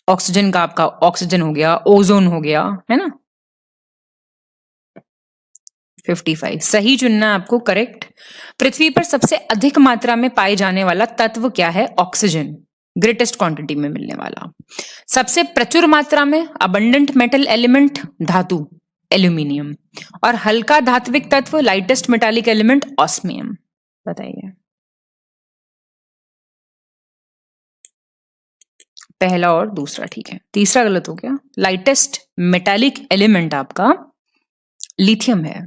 [SPEAKER 2] ऑक्सीजन का आपका ऑक्सीजन हो गया, ओजोन हो गया, है ना। 55, सही चुनना आपको, करेक्ट। पृथ्वी पर सबसे अधिक मात्रा में पाए जाने वाला तत्व क्या है? ऑक्सीजन, ग्रेटेस्ट क्वांटिटी में मिलने वाला। सबसे प्रचुर मात्रा में अबंडेंट मेटल एलिमेंट, धातु, एल्यूमिनियम। और हल्का धात्विक तत्व, लाइटेस्ट मेटालिक एलिमेंट, ऑस्मियम। बताइए। पहला और दूसरा ठीक है, तीसरा गलत हो गया। लाइटेस्ट मेटालिक एलिमेंट आपका लिथियम है।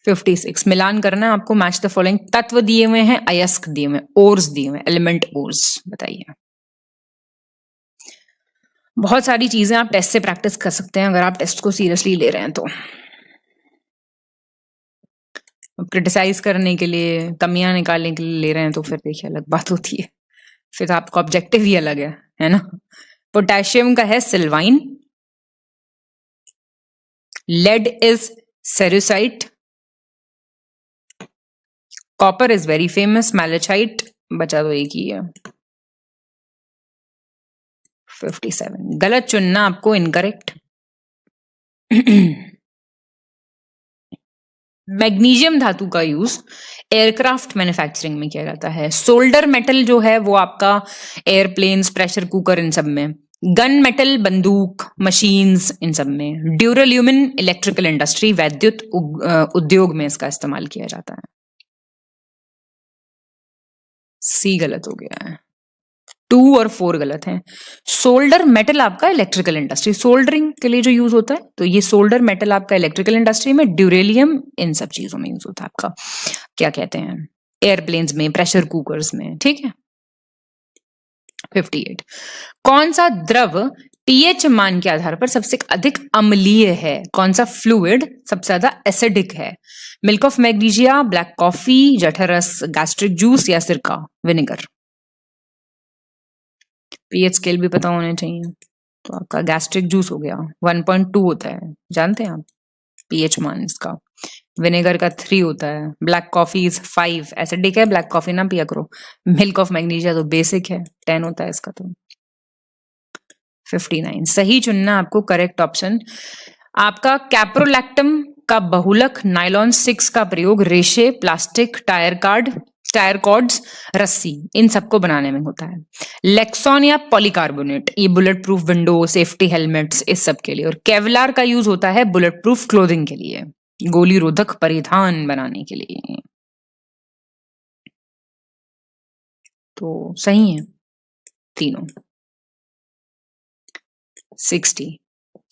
[SPEAKER 2] 56, मिलान करना है आपको। मैच द फॉलोइंग, तत्व दिए हुए हैं, अयस्क दिए हुए, ओर्स दिए हुए, एलिमेंट ओर्स, बताइए। बहुत सारी चीजें आप टेस्ट से प्रैक्टिस कर सकते हैं अगर आप टेस्ट को सीरियसली ले रहे हैं तो। क्रिटिसाइज करने के लिए, कमियां निकालने के लिए ले रहे हैं तो फिर देखिए अलग बात होती है, फिर आपका ऑब्जेक्टिव ही अलग है ना। पोटेशियम का है sylvine. Lead is cerussite. Copper is very famous, malachite. बचा तो एक ही है। 57, गलत चुनना आपको, इनकरेक्ट। मैग्नीशियम धातु का यूज एयरक्राफ्ट मैन्युफैक्चरिंग में किया जाता है। सोल्डर मेटल जो है वो आपका एयरप्लेन्स, प्रेशर कुकर, इन सब में। गन मेटल बंदूक, मशीन्स, इन सब में। ड्यूराल्यूमिन इलेक्ट्रिकल इंडस्ट्री, वैद्युत उद्योग में इसका इस्तेमाल किया जाता है। सी गलत हो गया है, 2 और 4 गलत हैं। सोल्डर मेटल आपका इलेक्ट्रिकल इंडस्ट्री, सोल्डरिंग के लिए जो यूज होता है, तो ये सोल्डर मेटल आपका इलेक्ट्रिकल इंडस्ट्री में, ड्यूरेलियम इन सब चीजों में यूज होता है आपका, क्या कहते हैं, एयरप्लेन्स में, प्रेशर कुकर्स में, ठीक है। 58, कौन सा द्रव पीएच मान के आधार पर सबसे अधिक अम्लीय है? कौन सा फ्लूइड सबसे ज्यादा एसिडिक है? Milk of magnesia, black coffee, जठरस, गैस्ट्रिक जूस या सिरका, विनेगर? पीएच स्केल भी पता होने चाहिए। तो आपका गैस्ट्रिक जूस हो गया, 1.2 होता है, जानते हैं आप पीएच मान इसका। विनेगर का 3 होता है। ब्लैक कॉफी इज 5, एसिडिक है, ब्लैक कॉफी ना पिया करो। मिल्क ऑफ मैग्नीशिया तो बेसिक है, 10 होता है इसका। तो 59, सही चुनना आपको, करेक्ट ऑप्शन। आपका कैप्रोलैक्टम का बहुलक नायलॉन 6 का प्रयोग रेशे, प्लास्टिक, टायर कॉर्ड्स, रस्सी, इन सबको बनाने में होता है। लेक्सॉन या पॉलीकार्बोनेट, ये bullet proof window, safety helmets, इस सब के लिए। और केवलार का यूज होता है बुलेट प्रूफ क्लोथिंग के लिए, गोली रोधक परिधान बनाने के लिए। तो सही है तीनों। 60,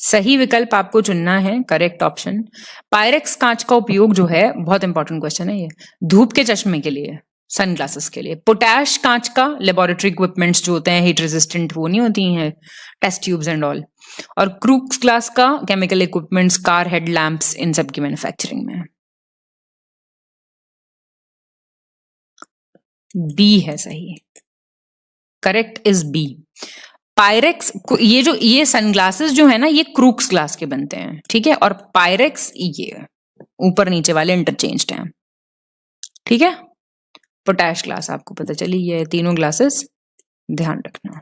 [SPEAKER 2] सही विकल्प आपको चुनना है, करेक्ट ऑप्शन। पायरेक्स कांच का उपयोग जो है, बहुत इंपॉर्टेंट क्वेश्चन है ये, धूप के चश्मे के लिए, सनग्लासेस के लिए। पोटैश कांच का लेबोरेटरी इक्विपमेंट्स जो होते हैं, हीट रेजिस्टेंट, वो नहीं होती हैं, टेस्ट ट्यूब्स एंड ऑल। और क्रूक्स ग्लास का chemical equipments, car head lamps, इन सब की मैन्युफैक्चरिंग में। बी है सही, करेक्ट इज बी। पायरेक्स, ये सनग्लासेस जो है ना ये क्रूक्स ग्लास के बनते हैं, ठीक है, और पायरेक्स ये ऊपर नीचे वाले इंटरचेंज्ड हैं, ठीक है। पोटैश ग्लास आपको पता चली, ये तीनों ग्लासेस ध्यान रखना।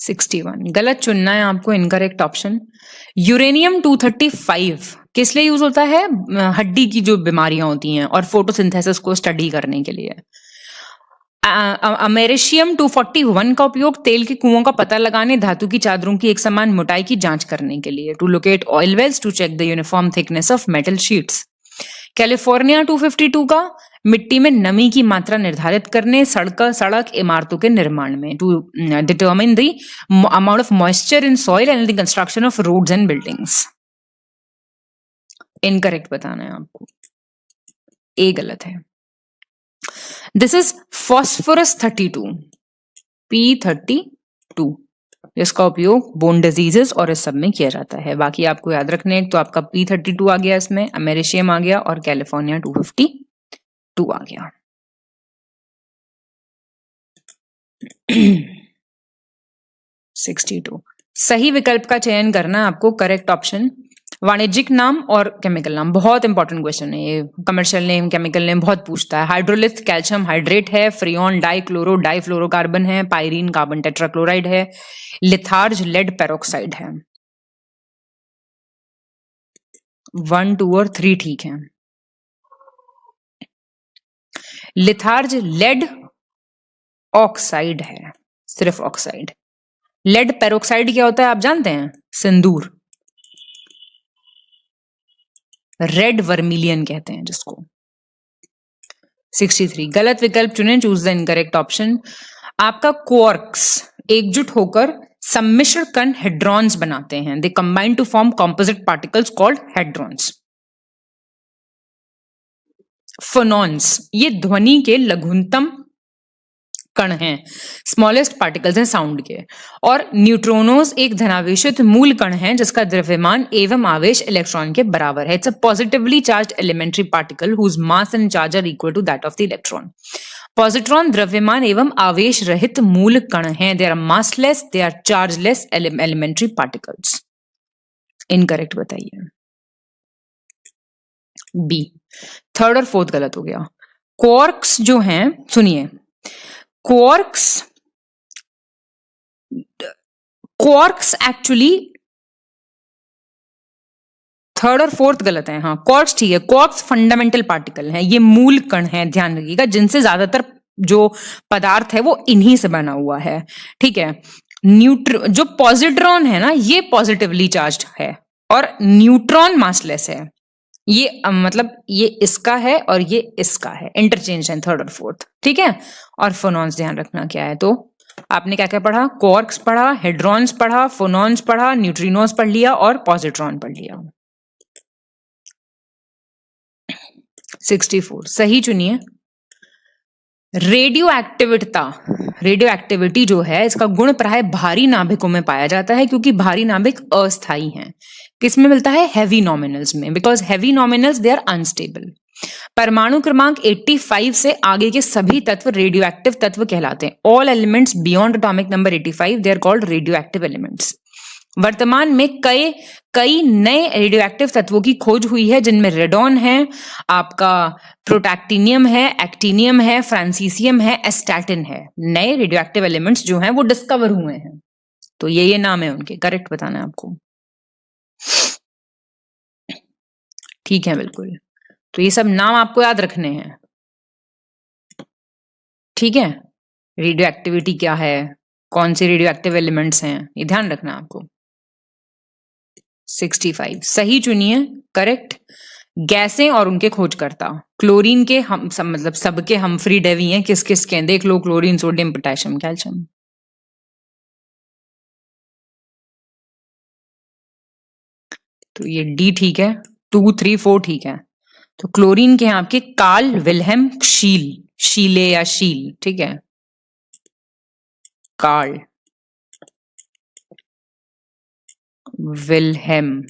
[SPEAKER 2] 61 गलत चुनना है आपको, इनकरेक्ट ऑप्शन। यूरेनियम 235 किस लिए यूज होता है? हड्डी की जो बीमारियां होती हैं और फोटोसिंथेसिस को स्टडी करने के लिए। अमेरिशियम 241 का उपयोग तेल के कुओं का पता लगाने, धातु की चादरों की एक समान मोटाई की जांच करने के लिए। To locate oil wells, to check the uniform thickness of metal sheets. California 252 का मिट्टी में नमी की मात्रा निर्धारित करने, सड़क इमारतों के निर्माण में। To determine the amount of moisture in soil and the construction of roads and buildings. Incorrect बताना है आपको, ए गलत है। दिस इज फॉस्फोरस 32, P32, जिसका उपयोग बोन डिजीजेस और इस सब में किया जाता है। बाकी आपको याद रखने, तो आपका P32 आ गया, इसमें अमेरिशियम आ गया और कैलिफोर्निया 252 आ गया। 62 सही विकल्प का चयन करना है आपको, करेक्ट ऑप्शन। वाणिज्यिक नाम और केमिकल नाम बहुत इंपॉर्टेंट क्वेश्चन है ये, कमर्शियल नेम केमिकल नेम बहुत पूछता है। हाइड्रोलिथ कैल्शियम हाइड्रेट है, फ्रियोन डाइक्लोरो डाइफ्लोरोकार्बन है, पायरीन कार्बन टेट्राक्लोराइड है, लिथार्ज लेड पेरोक्साइड है। 1, 2 और 3 ठीक है। लिथार्ज लेड ऑक्साइड है, सिर्फ ऑक्साइड। लेड पेरोक्साइड क्या होता है आप जानते हैं? सिंदूर, रेड वर्मिलियन कहते हैं जिसको। 63 गलत विकल्प चुने, चूज द इनकरेक्ट ऑप्शन। आपका क्वार्क्स एकजुट होकर सम्मिश्र कण हेड्रॉन्स बनाते हैं। They combine to form composite particles called hadrons. Phonons ये ध्वनि के लघुतम कण हैं, स्मॉलेस्ट पार्टिकल्स हैं साउंड के। और न्यूट्रोनोस एक धनावेशित मूल कण है जिसका द्रव्यमान एवं आवेश इलेक्ट्रॉन के बराबर है। It's a positively charged elementary particle whose mass and charge are equal to that of the electron. Positron द्रव्यमान एवं आवेश रहित मूल कण हैं। They are massless, they are chargeless elementary particles. Incorrect बताइए, बी। थर्ड और फोर्थ गलत हो गया। क्वार्क्स जो हैं, सुनिए, क्वार्क्स एक्चुअली थर्ड और फोर्थ गलत है। हाँ, क्वार्क्स ठीक है। क्वार्क्स फंडामेंटल पार्टिकल हैं, ये मूल कण हैं, ध्यान रखिएगा, जिनसे ज्यादातर जो पदार्थ है वो इन्हीं से बना हुआ है, ठीक है। जो पॉजिट्रॉन है ना, ये पॉजिटिवली चार्ज्ड है और न्यूट्रॉन मासलेस है। ये मतलब ये इसका है और ये इसका है, इंटरचेंज है थर्ड और फोर्थ, ठीक है। और फोनॉन्स ध्यान रखना क्या है, तो आपने क्या क्या पढ़ा? क्वार्क्स पढ़ा, हेड्रॉन्स पढ़ा, फोनॉन्स पढ़ा, न्यूट्रिनोस पढ़ लिया और पॉजिट्रॉन पढ़ लिया। 64 सही चुनिए। रेडियो एक्टिविटी जो है, इसका गुण प्राय भारी नाभिकों में पाया जाता है, क्योंकि भारी नाभिक अस्थायी हैं। किस में मिलता है? हैवी नॉमिनल्स में, because heavy nominals they are unstable. परमाणु क्रमांक 85 से आगे के सभी तत्व रेडियो एक्टिव तत्व कहलाते हैं। All elements beyond atomic number 85 they are called radio active elements. वर्तमान में कई नए रेडियो एक्टिव तत्वों की खोज हुई है, जिनमें रेडॉन है, आपका प्रोटैक्टिनियम है, एक्टिनियम है, फ्रांसीसियम है, एस्टैटिन है। नए रेडियो एक्टिव एलिमेंट्स जो हैं वो डिस्कवर हुए हैं, तो ये नाम है उनके। करेक्ट बताना है आपको, ठीक है, बिल्कुल। तो ये सब नाम आपको याद रखने हैं, ठीक है। रेडियो एक्टिविटी क्या है, कौन से रेडियो एक्टिव एलिमेंट्स हैं, ये ध्यान रखना आपको। 65 सही चुनिए, करेक्ट। गैसें और उनके खोजकर्ता। क्लोरीन के हम मतलब सबके हम्फ्री डेवी हैं, किस किस के? देख लो, क्लोरीन, सोडियम, पोटेशियम, कैल्शियम। तो ये डी ठीक है, 2, 3, 4 ठीक है। तो क्लोरीन के हैं आपके कार्ल विल्हेम शीले या शील, ठीक है, कार्ल विल्हेम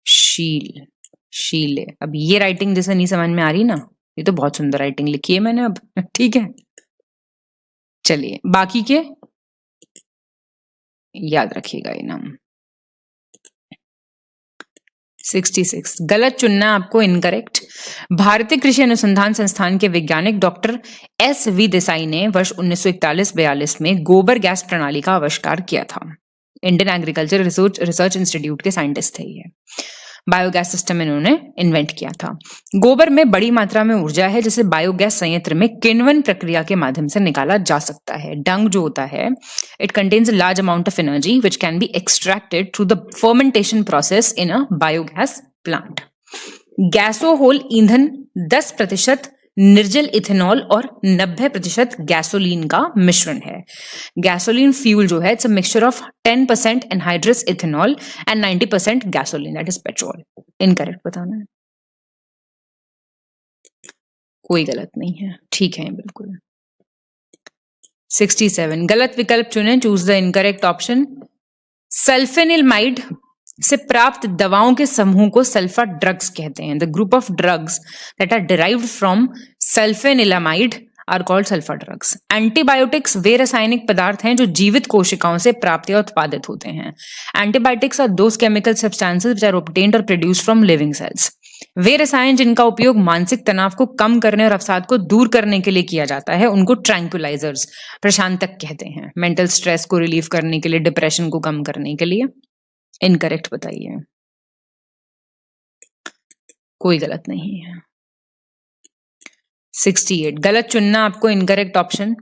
[SPEAKER 2] शील, शीले। अब ये राइटिंग जैसे नहीं समझ में आ रही ना, ये तो बहुत सुंदर राइटिंग लिखी है मैंने अब। ठीक है, चलिए बाकी के याद रखिएगा ये नाम। 66 गलत चुनना आपको, इनकरेक्ट। भारतीय कृषि अनुसंधान संस्थान के वैज्ञानिक डॉक्टर एस.वी. देसाई ने वर्ष 1941-42 में गोबर गैस प्रणाली का आविष्कार किया था। इंडियन एग्रीकल्चर रिसर्च इंस्टीट्यूट के साइंटिस्ट थे ये। बायोगैस सिस्टम इन्होंने इन्वेंट किया था। गोबर में बड़ी मात्रा में ऊर्जा है जिसे बायोगैस संयंत्र में किण्वन प्रक्रिया के माध्यम से निकाला जा सकता है। डंग जो होता है, it contains a large amount of energy which can be extracted through the fermentation process in a biogas plant. Gasohol ईंधन 10% निर्जल इथेनॉल और 90% गैसोलीन का मिश्रण है। गैसोलीन फ्यूल जो है, it's a mixture of 10% anhydrous ethanol and 90% gasoline, that is petrol. Incorrect बताना है, कोई गलत नहीं है, ठीक है बिल्कुल। 67 गलत विकल्प चुने, choose the incorrect option. Sulfanilamide से प्राप्त दवाओं के समूह को सल्फा ड्रग्स कहते हैं। The group of drugs that are derived from sulphanilamide are called sulpha drugs. Antibiotics वे रासायनिक पदार्थ हैं जो जीवित कोशिकाओं से प्राप्त या उत्पादित होते हैं। Antibiotics are those chemical substances which are obtained और प्रोड्यूस्ड फ्रॉम लिविंग सेल्स। वे रसायन जिनका उपयोग मानसिक तनाव को कम करने और अवसाद को दूर करने के लिए किया जाता है उनको ट्रैंक्विलाइजर्स, प्रशांतक कहते हैं। मेंटल स्ट्रेस को रिलीव करने के लिए, डिप्रेशन को कम करने के लिए। इनकरेक्ट बताइए, कोई गलत नहीं है। 68 गलत चुनना आपको, इनकरेक्ट ऑप्शन।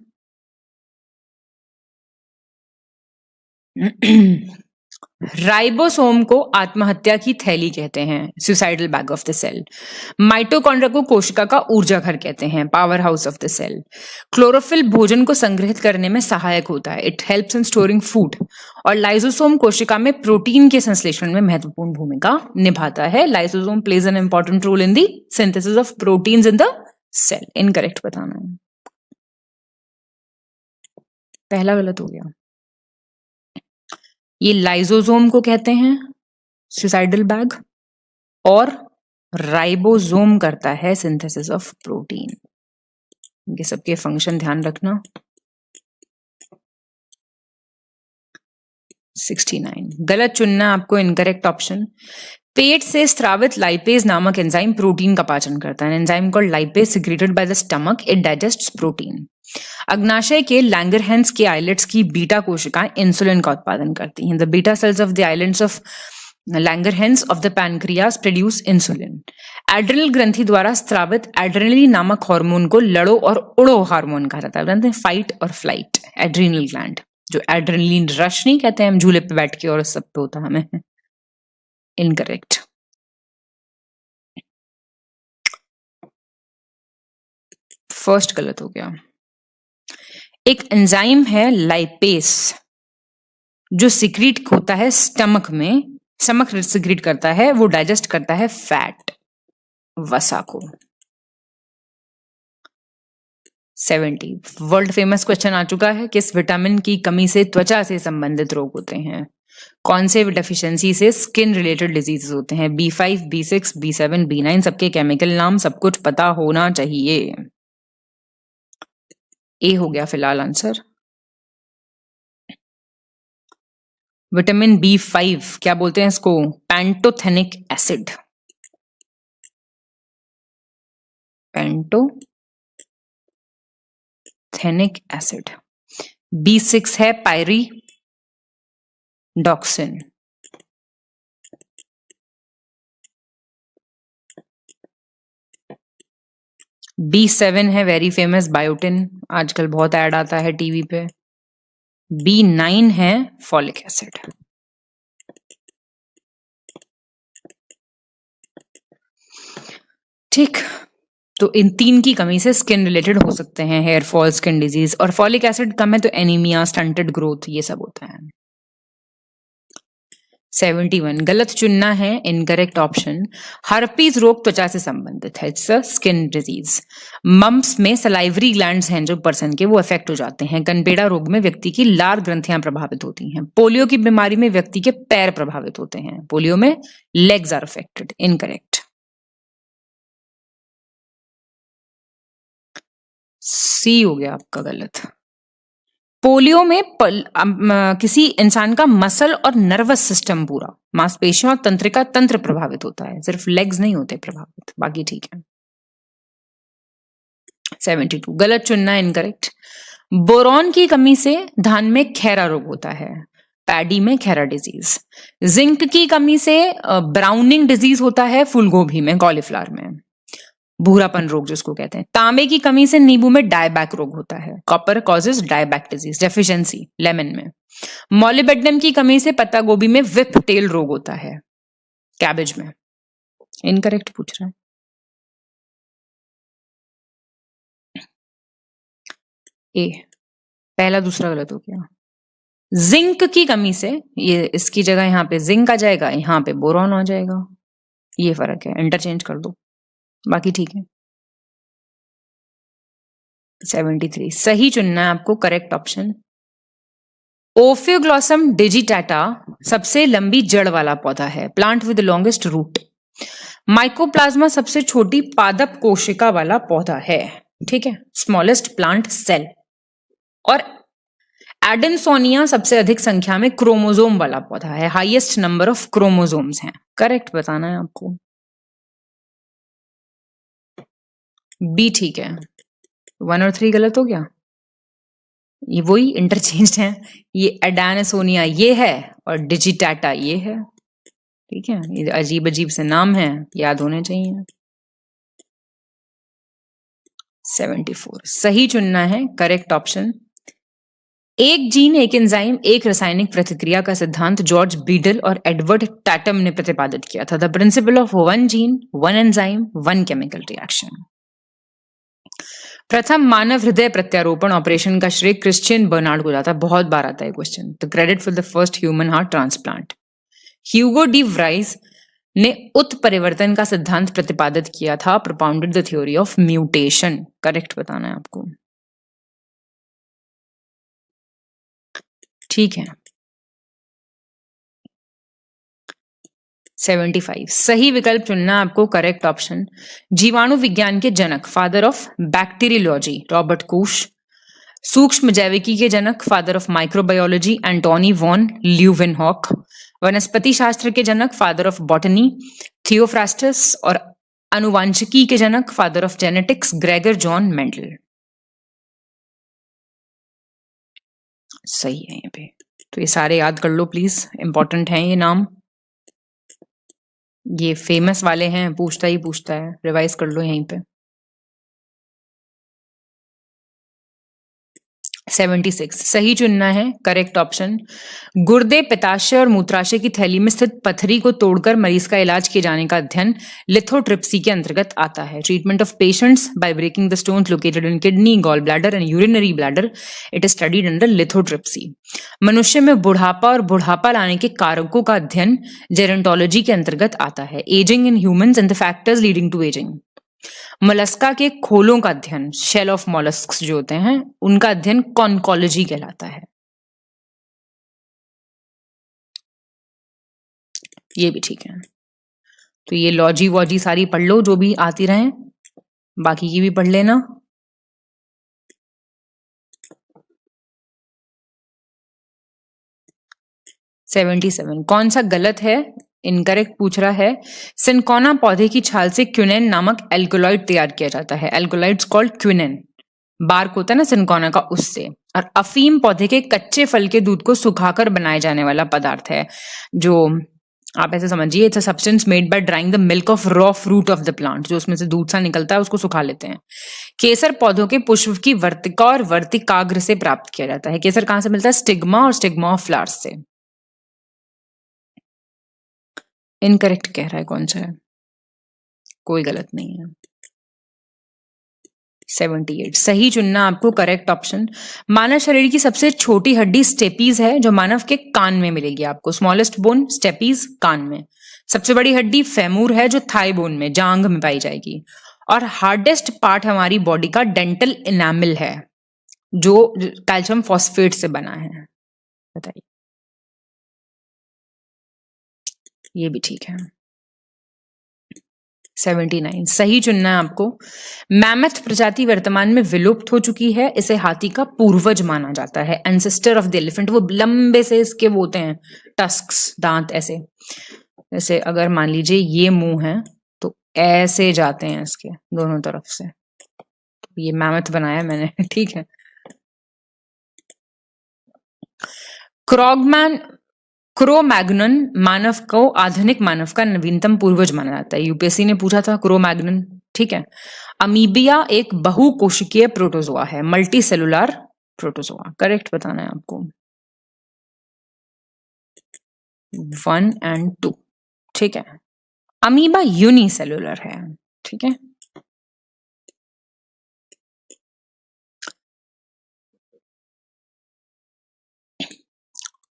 [SPEAKER 2] राइबोसोम को आत्महत्या की थैली कहते हैं, suicidal bag of the cell. Mitochondria को कोशिका का ऊर्जा घर कहते हैं, power house of the cell. Chlorophyll भोजन को संग्रहित करने में सहायक होता है, it helps in storing food. और लाइसोसोम कोशिका में प्रोटीन के संश्लेषण में महत्वपूर्ण भूमिका निभाता है। Lysosome plays an important role in the synthesis of proteins in the cell. Incorrect बताना है, पहला गलत हो गया। ये लाइसोसोम को कहते हैं सुसाइडल बैग, और राइबोसोम करता है सिंथेसिस ऑफ प्रोटीन। इनके सबके फंक्शन ध्यान रखना। 69 गलत चुनना आपको, इनकरेक्ट ऑप्शन। पेट से स्रावित लाइपेज नामक एंजाइम प्रोटीन का पाचन करता है। Enzyme called lipase secreted by the stomach, it digests protein. अग्नाशय के लैंगरहैंस के आइलेट्स की बीटा कोशिकाएं इंसुलिन का उत्पादन करती हैं। The beta cells of the islets of Langerhans of the pancreas produce insulin. Adrenal ग्रंथि द्वारा स्रावित एड्रेनलिन नामक हार्मोन को लड़ो और उड़ो हार्मोन कहा जाता है। जानते हैं, फाइट और फ्लाइट। एड्रिनल ग्लैंड, जो एड्रेनलिन रश नहीं कहते हैं हम झूले पे बैठ के और सब पे होता हमें। इनकरेक्ट। फर्स्ट गलत हो गया। एक एंजाइम है लाइपेस जो सिक्रीट होता है स्टमक में, स्टमक सिक्रीट करता है, वो डाइजेस्ट करता है फैट, वसा को। 70 वर्ल्ड फेमस क्वेश्चन आ चुका है, किस विटामिन की कमी से त्वचा से संबंधित रोग होते हैं? कौन से डेफिशिएंसी से स्किन रिलेटेड डिजीजेस होते हैं? B5, B6, B7, B9, सबके केमिकल नाम सब कुछ पता होना चाहिए। ए हो गया फिलहाल आंसर। विटामिन B5 क्या बोलते हैं इसको? Pantothenic acid. Pantothenic acid. B6 है पायरीडॉक्सिन। B7 है वेरी फेमस बायोटिन, आजकल बहुत ऐड आता है टीवी पे। B9 है फॉलिक एसिड। ठीक, तो इन तीन की कमी से स्किन रिलेटेड हो सकते हैं हेयर फॉल, स्किन डिजीज, और फॉलिक एसिड कम है तो एनीमिया, स्टंटेड ग्रोथ, ये सब होता है। 71 गलत चुनना है, इनकरेक्ट ऑप्शन। हर्पीज रोग त्वचा से संबंधित है, it's a skin disease. Mumps में सलाइवरी ग्लैंड्स हैं जो पर्सन के, वो अफेक्ट हो जाते हैं। कनपेड़ा रोग में व्यक्ति की लार ग्रंथियां प्रभावित होती हैं। पोलियो की बीमारी में व्यक्ति के पैर प्रभावित होते हैं। पोलियो में लेग्स आर अफेक्टेड। इनकरेक्ट। सी हो गया आपका गलत। पोलियो में किसी इंसान का मसल और नर्वस सिस्टम पूरा, मांसपेशियों और तंत्रिका तंत्र प्रभावित होता है, सिर्फ लेग्स नहीं होते प्रभावित, बाकी ठीक है। 72 गलत चुनना, इनकरेक्ट। बोरॉन की कमी से धान में खैरा रोग होता है, पैडी में खैरा डिजीज। जिंक की कमी से ब्राउनिंग डिजीज होता है फूलगोभी में, कॉलीफ्लावर में, भूरापन रोग जिसको कहते हैं। तांबे की कमी से नींबू में डायबैक रोग होता है, copper causes dieback disease, deficiency lemon में। मॉलिबेडनम की कमी से पत्ता गोभी में विप टेल रोग होता है, कैबेज में। इनकरेक्ट पूछ रहा है। ए, पहला दूसरा गलत हो गया। जिंक की कमी से, ये इसकी जगह यहां पे जिंक आ जाएगा, यहां पे बोरॉन आ जाएगा, ये फर्क है, इंटरचेंज कर दो, बाकी ठीक है। 73 सही चुनना है आपको, करेक्ट ऑप्शन। ओफियोग्लॉसम डिजिटाटा सबसे लंबी जड़ वाला पौधा है, plant with longest route. Mycoplasma सबसे छोटी पादप कोशिका वाला पौधा है, ठीक है, स्मॉलेस्ट प्लांट सेल। और एडेनसोनिया सबसे अधिक संख्या में क्रोमोसोम वाला पौधा है, हाईएस्ट नंबर ऑफ क्रोमोसोम्स हैं। करेक्ट बताना है आपको। बी ठीक है, 1 और 3 गलत हो गया, ये वही इंटरचेंज है, ये एडेनसोनिया ये है और डिजिटाटा ये है, ठीक है, ये अजीब अजीब से नाम है, याद होने चाहिए। 74 सही चुनना है, करेक्ट ऑप्शन। एक जीन एक एंजाइम एक रासायनिक प्रतिक्रिया का सिद्धांत जॉर्ज बीडल और एडवर्ड टैटम ने प्रतिपादित किया था, the principle of 1 gene 1 enzyme 1 chemical reaction. प्रथम मानव हृदय प्रत्यारोपण ऑपरेशन का श्रेय क्रिश्चियन बर्नार्ड को जाता है, बहुत बार आता है question. The credit for the first human heart transplant. Hugo de Vries ने उत्परिवर्तन का सिद्धांत प्रतिपादित किया था, propounded the theory of mutation. Correct बताना है आपको, ठीक है। 75 सही विकल्प चुनना आपको, करेक्ट ऑप्शन। जीवाणु विज्ञान के जनक, father of bacteriology, Robert Koch. सूक्ष्म जैविकी के जनक, father of microbiology, Antonie van Leeuwenhoek. वनस्पति शास्त्र के जनक, फादर ऑफ बॉटनी, थियोफ्रास्टस। और अनुवांशिकी के जनक, father of genetics, Gregor Johann Mendel. सही है यहाँ पे, तो ये सारे याद कर लो प्लीज, इंपॉर्टेंट हैं ये नाम, ये फेमस वाले हैं, पूछता ही पूछता है, रिवाइज कर लो यहीं पे। 76 सही चुनना है, करेक्ट ऑप्शन। गुर्दे, पित्ताशय और मूत्राशय की थैली में स्थित पथरी को तोड़कर मरीज का इलाज किए जाने का अध्ययन लिथोट्रिप्सी के अंतर्गत आता है। Treatment of patients by breaking the stones located in kidney, gall bladder and urinary bladder, it is studied under lithotripsy. मनुष्य में बुढ़ापा और बुढ़ापा लाने के कारकों का अध्ययन जेरेंटोलॉजी के अंतर्गत आता है। Ageing in humans and the factors leading to ageing. Mollusca के खोलों का अध्ययन, शेल ऑफ मोलस्क्स जो होते हैं उनका अध्ययन कॉन्कोलॉजी कहलाता है। ये भी ठीक है, तो ये लॉजी वॉजी सारी पढ़ लो जो भी आती रहे, बाकी की भी पढ़ लेना। $77 कौन सा गलत है, इनकरेक्ट पूछ रहा है। सिनकोना पौधे की छाल से क्विनेन नामक एल्कोलॉइड तैयार किया जाता है, एल्कोलॉइड्स कॉल्ड क्विनेन। बार्क होता है ना सिनकोना का, उससे। और अफीम पौधे के कच्चे फल के दूध को सुखाकर बनाए जाने वाला पदार्थ है, जो आप ऐसे समझिए, it's a substance made by drawing the milk of raw fruit of the plant, जो उसमें से दूध सा निकलता है उसको सुखा लेते हैं। केसर पौधों के पुष्प की वर्तिका और वर्तिकाग्र से प्राप्त किया जाता है। केसर कहां से मिलता है, स्टिग्मा और स्टिग्मा ऑफ फ्लावर्स से। इनकरेक्ट कह रहा है, कौन सा है, कोई गलत नहीं है। 78 सही चुनना आपको, करेक्ट ऑप्शन। मानव शरीर की सबसे छोटी हड्डी स्टेपीज है, जो मानव के कान में मिलेगी आपको। स्मॉलेस्ट बोन स्टेपीज, कान में। सबसे बड़ी हड्डी फेमूर है, जो थाई बोन में, जांघ में पाई जाएगी। और हार्डेस्ट पार्ट हमारी बॉडी का डेंटल इनामिल है, जो कैल्शियम फॉस्फेट से बना है। बताइए, ये भी ठीक है। 79 सही चुनना है आपको। मैमथ प्रजाति वर्तमान में विलुप्त हो चुकी है, इसे हाथी का पूर्वज माना जाता है, एंसेस्टर ऑफ द एलिफेंट। वो लंबे से इसके वो होते हैं टस्क्स, दांत ऐसे, जैसे अगर मान लीजिए ये मुंह है तो ऐसे जाते हैं इसके दोनों तरफ से, तो ये मैमथ बनाया मैंने ठीक है। क्रो-मैग्नन मानव को आधुनिक मानव का नवीनतम पूर्वज माना जाता है। यूपीएससी ने पूछा था क्रो-मैग्नन, ठीक है। अमीबिया एक बहुकोशिकीय प्रोटोजोआ है, मल्टी सेलुलर प्रोटोजोआ। करेक्ट बताना है आपको 1 और 2, ठीक है। अमीबा यूनिसेलुलर है, ठीक है।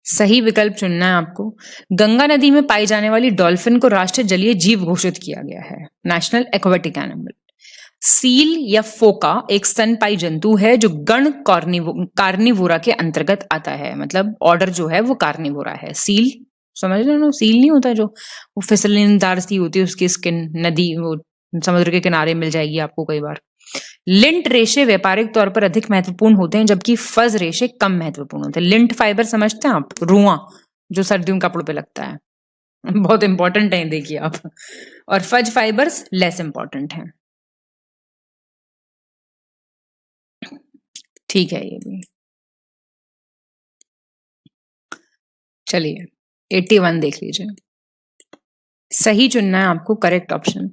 [SPEAKER 2] सही विकल्प चुनना है आपको। गंगा नदी में पाई जाने वाली डॉल्फिन को राष्ट्रीय जलीय जीव घोषित किया गया है, नेशनल एक्वेटिक एनिमल। सील या फोका एक स्तनपायी जंतु है जो गण कार्निवोरा के अंतर्गत आता है, मतलब ऑर्डर जो है वो कार्निवोरा है। सील समझ रहे हो, सील नहीं होता जो वो फिसलनदार सी होती है, उसकी स्किन नदी वो समुद्र के किनारे मिल जाएगी आपको कई बार। लिंट रेशे व्यापारिक तौर पर अधिक महत्वपूर्ण होते हैं जबकि फज रेशे कम महत्वपूर्ण होते हैं। लिंट फाइबर समझते हैं आप, रुआ जो सर्दियों के कपड़ों पे लगता है, बहुत इंपॉर्टेंट है देखिए आप। और फज फाइबर्स लेस इंपॉर्टेंट हैं, ठीक है। ये भी चलिए 81 देख लीजिए। सही चुनना है आपको, करेक्ट ऑप्शन।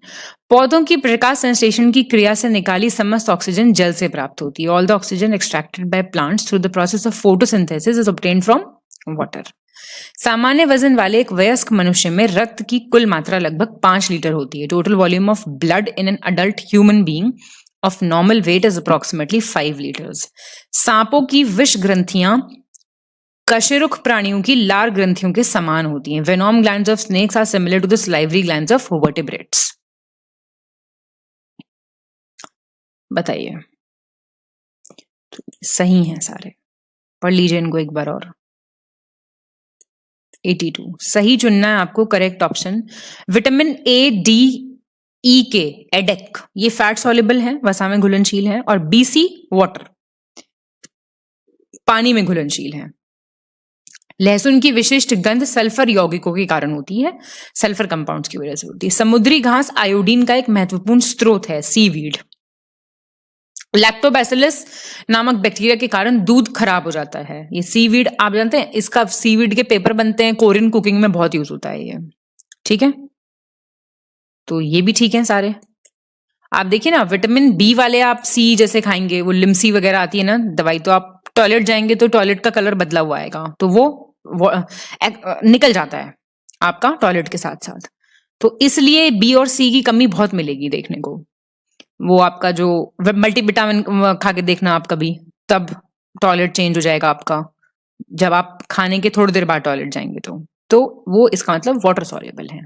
[SPEAKER 2] पौधों की प्रकाश संश्लेषण की क्रिया से निकाली समस्त ऑक्सीजन जल से प्राप्त होती है। All the oxygen extracted by plants through the process of photosynthesis is obtained from water. सामान्य वजन वाले एक वयस्क मनुष्य में रक्त की कुल मात्रा लगभग 5 लीटर होती है। Total volume of blood in an adult human being of normal weight is approximately 5 litres. सांपों की विष ग्रंथियां कशेरुक प्राणियों की लार ग्रंथियों के समान होती हैं। Venom glands of snakes are similar to the salivary glands of vertebrates. बताइए, सही हैं सारे, पढ़ लीजिए इनको एक बार और। 82 सही चुनना है आपको, correct option. Vitamin A, D, E K ADEK ये फैट सॉल्युबल है, वसा में घुलनशील है, और बीसी वाटर पानी में घुलनशील है। लहसुन की विशिष्ट गंध सल्फर यौगिकों के कारण होती है, सल्फर कंपाउंड्स की वजह से होती है। समुद्री घास आयोडीन का एक महत्वपूर्ण स्रोत है, सीवीड। लैक्टोबैसिलस नामक बैक्टीरिया के कारण दूध खराब हो जाता है। ये सीवीड आप जानते हैं, इसका सीवीड के पेपर बनते हैं, कोरियन कुकिंग में बहुत यूज होता है ये, ठीक है। तो ये भी ठीक है सारे। आप देखिए ना, विटामिन बी वाले आप सी जैसे खाएंगे, वो लिमसी वगैरह आती है ना दवाई, तो आप टॉयलेट जाएंगे तो टॉयलेट का कलर बदला हुआ आएगा, तो वो निकल जाता है आपका टॉयलेट के साथ साथ। तो इसलिए बी और सी की कमी बहुत मिलेगी देखने को। वो आपका जो मल्टीविटामिन खा के देखना आप कभी, तब टॉयलेट चेंज हो जाएगा आपका, जब आप खाने के थोड़ी देर बाद टॉयलेट जाएंगे तो वो इसका मतलब वाटर सॉल्युबल है।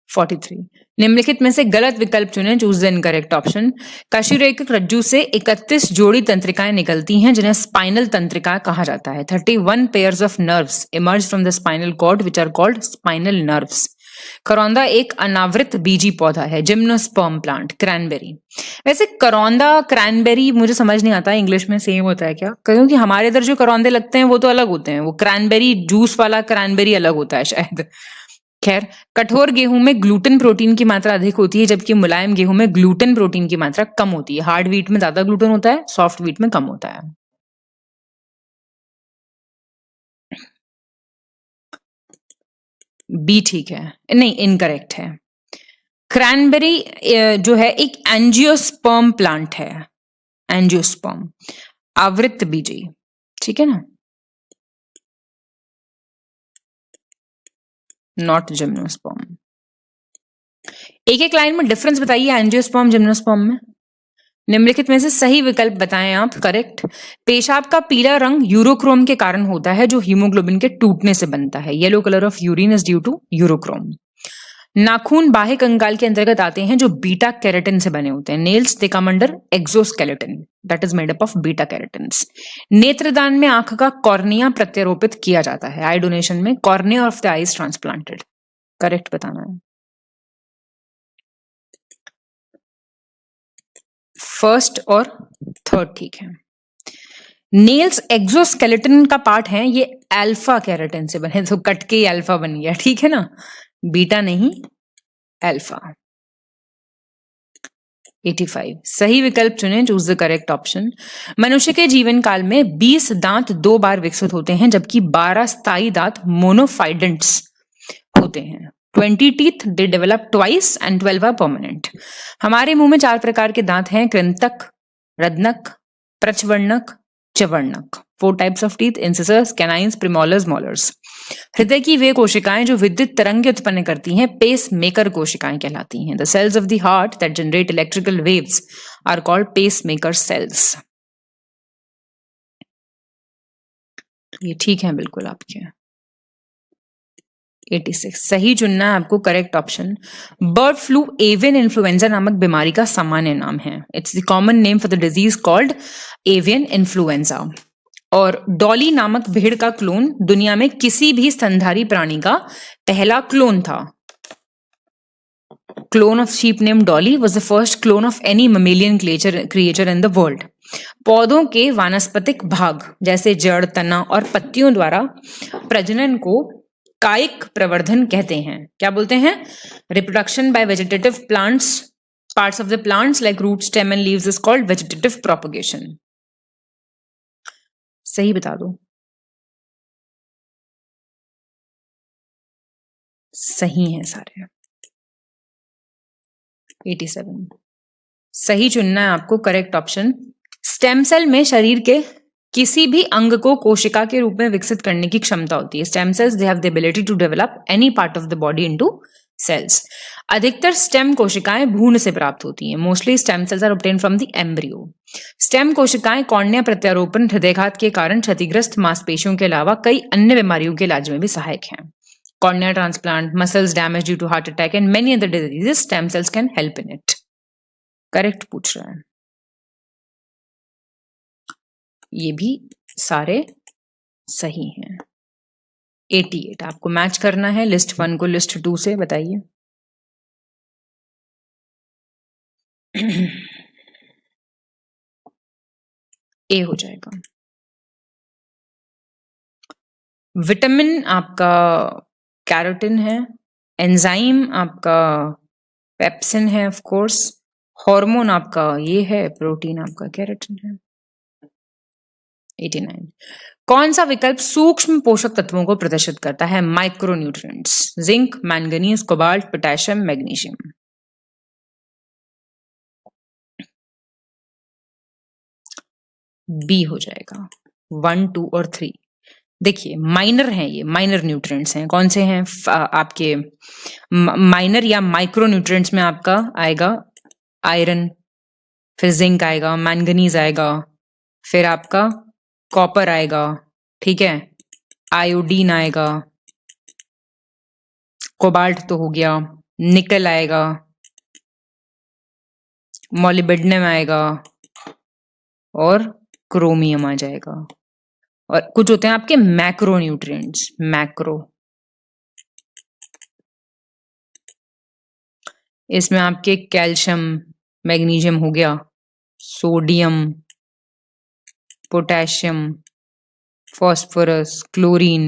[SPEAKER 2] 43 निम्नलिखित में से गलत विकल्प चुनें, चूज द इनकरेक्ट ऑप्शन। कशेरुकिक रज्जु से 31 जोड़ी तंत्रिकाएं निकलती हैं जिन्हें स्पाइनल तंत्रिका कहा जाता है। 31 pairs of nerves emerge from the spinal cord which are called spinal nerves. करौंदा एक अनावृत बीजी पौधा है, जिम्नोस्पर्म प्लांट। क्रैनबेरी, वैसे करौंदा क्रैनबेरी मुझे समझ नहीं आता इंग्लिश में सेम होता है क्या, क्योंकि हमारे इधर जो करौंदे लगते हैं वो तो अलग होते हैं, वो क्रैनबेरी जूस वाला क्रैनबेरी अलग होता है शायद। खैर, कठोर गेहूं में ग्लूटेन प्रोटीन की मात्रा अधिक होती है जबकि मुलायम गेहूं में ग्लूटेन प्रोटीन की मात्रा कम होती है। हार्ड व्हीट में ज्यादा ग्लूटेन होता है, सॉफ्ट व्हीट में कम होता है। बी ठीक है, नहीं इनकरेक्ट है। क्रैनबेरी जो है एक एंजियोस्पर्म प्लांट है, एंजियोस्पर्म आवृत बीजी, ठीक है ना, नॉट जिम्नोस्पर्म। एक एक लाइन में डिफरेंस बताइए एंजियोस्पर्म जिम्नोस्पर्म में। निम्नलिखित में से सही विकल्प बताएं आप, करेक्ट। पेशाब का पीला रंग यूरोक्रोम के कारण होता है जो हीमोग्लोबिन के टूटने से बनता है। Yellow colour of urine is due to urochrome. नाखून बाह्य कंकाल के अंतर्गत आते हैं जो बीटा कैरोटिन से बने होते हैं। Nails they come under exoskeleton that is made up of beta कैरोटिन्स। नेत्रदान में आंख का कॉर्निया प्रत्यारोपित किया जाता है। आई डोनेशन में cornea of the eyes transplanted. Correct बताना है। फर्स्ट और थर्ड ठीक है। नेल्स एक्सोस्केलेटन का पार्ट है, ये अल्फा केराटिन से बने, तो कट के ही अल्फा बन गया, ठीक है ना, बीटा नहीं अल्फा। 85 सही विकल्प चुने, चूज द करेक्ट ऑप्शन। मनुष्य के जीवन काल में 20 दांत 2 बार विकसित होते हैं, जबकि 12 स्थायी दांत मोनोफाइडेंट्स होते हैं। 20 teeth they develop twice and 12 are permanent. हमारे मुंह में 4 प्रकार के दांत हैं, कृंतक, रत्नक, प्रचवर्णक, चवर्णक। 4 types of teeth, incisors, canines, premolars, molars. हृदय की वे कोशिकाएं जो विद्युत तरंगे उत्पन्न करती हैं पेस मेकर कोशिकाएं कहलाती हैं। The cells of the heart that generate electrical waves are called pace maker cells. ये ठीक है बिल्कुल आपके। 86 सही चुनना है आपको correct option. Bird flu avian influenza नामक बीमारी का सामान्य नाम है। It's the common name for the disease called avian influenza. और डॉली नामक भेड़ का क्लोन दुनिया में किसी भी स्तनधारी प्राणी का पहला क्लोन था। Clone of sheep name Dolly was the first clone of any mammalian creature in the world. पौधों के वानस्पतिक भाग जैसे जड़, तना और पत्तियों द्वारा प्रजनन को कायिक प्रवर्धन कहते हैं। क्या बोलते हैं? Reproduction by vegetative plants, parts of the plants like root, stem and leaves is called vegetative propagation. सही बता दो। सही है सारे। 87 सही चुनना है आपको करेक्ट ऑप्शन। स्टेम सेल में शरीर के किसी भी अंग को कोशिका के रूप में विकसित करने की क्षमता होती है। Stem cells they have the ability to develop any part of the body into cells. अधिकतर स्टेम कोशिकाएं भ्रूण से प्राप्त होती हैं। Mostly stem cells are obtained from the embryo. Stem कोशिकाएं कॉर्निया प्रत्यारोपण, हृदयघात के कारण क्षतिग्रस्त मांसपेशियों के अलावा कई अन्य बीमारियों के इलाज में भी सहायक हैं। Cornea transplant, muscles damage due to heart attack and many other diseases, stem cells can help in it. Correct पूछ रहा है। ये भी सारे सही हैं। 88 आपको मैच करना है लिस्ट 1 को लिस्ट 2 से। बताइए। ए हो जाएगा। विटामिन आपका कैरोटीन है, एंजाइम आपका पेप्सिन है ऑफ कोर्स, हार्मोन आपका ये है, प्रोटीन आपका केराटिन है। 89 कौन सा विकल्प सूक्ष्म पोषक तत्वों को प्रदर्शित करता है? Micronutrients, zinc, manganese, cobalt, potassium, magnesium. B हो जाएगा। 1, 2 और 3। देखिए माइनर हैं, ये माइनर न्यूट्रिएंट्स हैं। कौन से हैं? आपके माइनर या माइक्रो न्यूट्रिएंट्स में आपका आएगा आयरन, फिर जिंक आएगा, मैंगनीज आएगा, फिर आपका कॉपर आएगा, ठीक है, आयोडीन आएगा, कोबाल्ट तो हो गया, निकल आएगा, मॉलिब्डेनम आएगा और क्रोमियम आ जाएगा। और कुछ होते हैं आपके मैक्रो न्यूट्रिएंट्स, मैक्रो, इसमें आपके कैल्शियम, मैग्नीशियम हो गया, sodium, potassium, phosphorus, chlorine,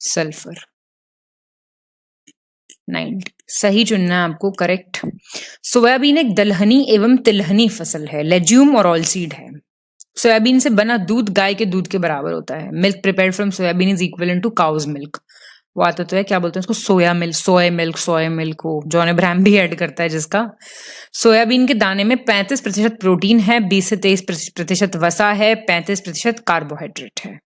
[SPEAKER 2] sulphur. 90 सही चुनना है आपको करेक्ट। सोयाबीन एक दलहनी एवं तिलहनी फसल है, लेज्यूम और ऑलसीड है। सोयाबीन से बना दूध गाय के दूध के बराबर होता है। Milk prepared from soyabean is equivalent to cow's milk. वो आता तो है, क्या बोलते हैं उसको, सोया मिल्क, सोया मिल्क हो, जॉन अब्राहम भी ऐड करता है जिसका। सोयाबीन के दाने में 35% प्रोटीन है, 20 से 23% वसा है, 35% कार्बोहाइड्रेट है।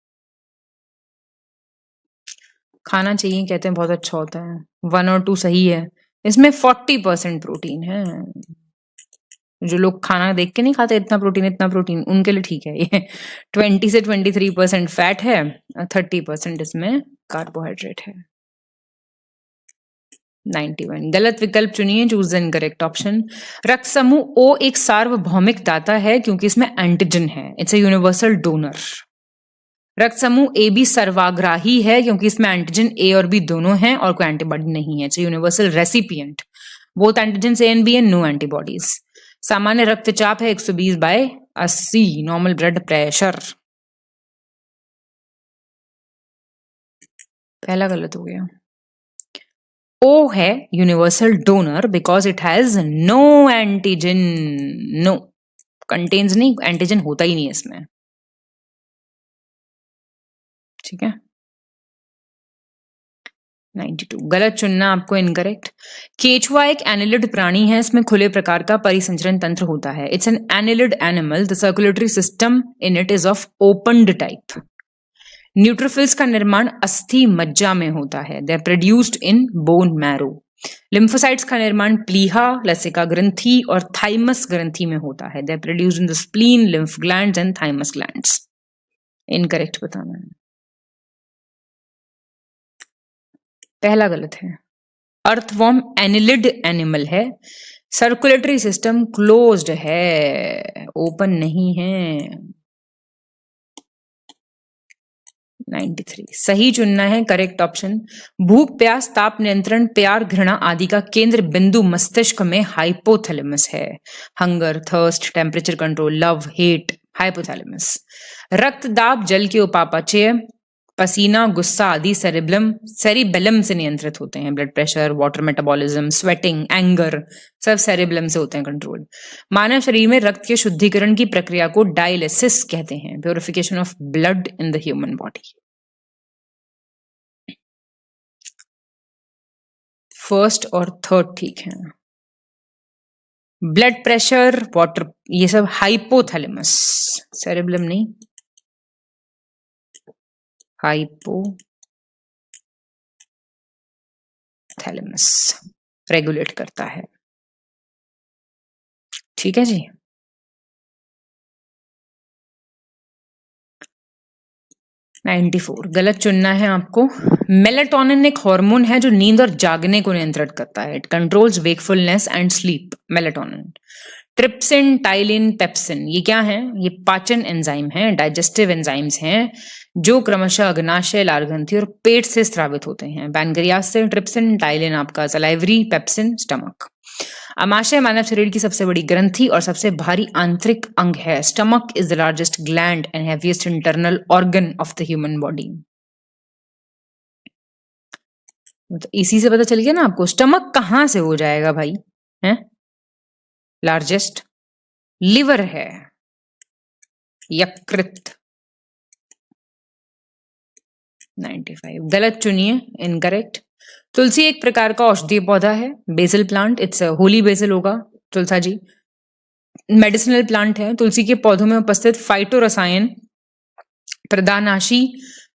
[SPEAKER 2] खाना चाहिए कहते हैं, बहुत अच्छा होता है। 1 और 2 सही है। इसमें 40% प्रोटीन है। जो लोग खाना देख के नहीं खाते इतना प्रोटीन, उनके लिए ठीक है ये। 20 से 23% फैट है, 30% इसमें कार्बोहाइड्रेट है। 91 गलत विकल्प चुनिए, चूज द इनकरेक्ट ऑप्शन। रक्त समूह ओ एक सार्वभौमिक दाता है क्योंकि इसमें एंटीजन है, इट्स अ यूनिवर्सल डोनर। रक्त समूह ए बी सर्वाग्राही है क्योंकि इसमें एंटीजन ए और बी दोनों हैं और कोई एंटीबॉडी नहीं है, it's a universal recipient. Both antigen A and B and no antibodies. सामान्य रक्तचाप है 120/80। नॉर्मल ब्लड प्रेशर, पहला गलत हो गया। ओ है universal donor because it has no antigen. No contains नहीं, एंटीजन होता ही नहीं है इसमें। ठीक है, 92 गलत चुनना आपको, इनकरेक्ट। केचुआ एक एनिलिड प्राणी है, इसमें खुले प्रकार का परिसंचरण तंत्र होता है। It's an annelid animal, the circulatory system in it is of opened type. Neutrophils का निर्माण अस्थि मज्जा में होता है, they are produced in bone marrow. Lymphocytes का निर्माण प्लीहा, लसिका ग्रंथि और थाइमस ग्रंथि में होता है, they are produced in the spleen, lymph glands and thymus glands. Incorrect बताना है, पहला गलत है। अर्थवॉर्म एनिलिड एनिमल है, सर्कुलेटरी सिस्टम क्लोज्ड है, ओपन नहीं है। 93 सही चुनना है, करेक्ट ऑप्शन। भूख, प्यास, ताप नियंत्रण, प्यार, घृणा आदि का केंद्र बिंदु मस्तिष्क में हाइपोथैलेमस है। Hunger, thirst, temperature control, love, hate, hypothalamus. रक्त दाब, जल के उपापचय, पसीना, गुस्सा आदि सेरिबेलम से नियंत्रित होते हैं। Blood pressure, water metabolism, sweating, anger सब सेरिबेलम से होते हैं कंट्रोल। मानव शरीर में रक्त के शुद्धिकरण की प्रक्रिया को डायलिसिस कहते हैं, purification of blood in the human body. First और थर्ड ठीक है। ब्लड प्रेशर, वाटर, ये सब हाइपोथैलेमस, सेरिबेलम नहीं, हाइपोथैलेमस रेगुलेट करता है। ठीक है जी। नाइन्टी 94 गलत चुनना है आपको। मेलेटोनिन एक हार्मोन है जो नींद और जागने को नियंत्रित करता है। It controls wakefulness and sleep. Melatonin. Trypsin, ptyalin, pepsin, ये क्या है? ये पाचन एंजाइम हैं, डाइजेस्टिव एंजाइम्स हैं जो क्रमशः अग्नाशय, लार ग्रंथि और पेट से स्रावित होते हैं। पैनक्रियास से ट्रिप्सिन, टाइलिन आपका सलाइवरी, पेप्सिन स्टमक। आमाशय मानव शरीर की सबसे बड़ी ग्रंथि और सबसे भारी आंतरिक अंग है। Stomach is the largest gland and heaviest internal organ of the human body. तो इसी से पता चल गया ना आपको, स्टमक कहां से हो जाएगा भाई, है लार्जेस्ट। लिवर है, यकृत। 95 गलत चुनिए, इनकरेक्ट। तुलसी एक प्रकार का औषधीय पौधा है, BECIL plant, it's holy basil होगा तुलसा जी। मेडिसिनल प्लांट है। तुलसी के पौधों में उपस्थित फाइटो रसायन प्रदानाशी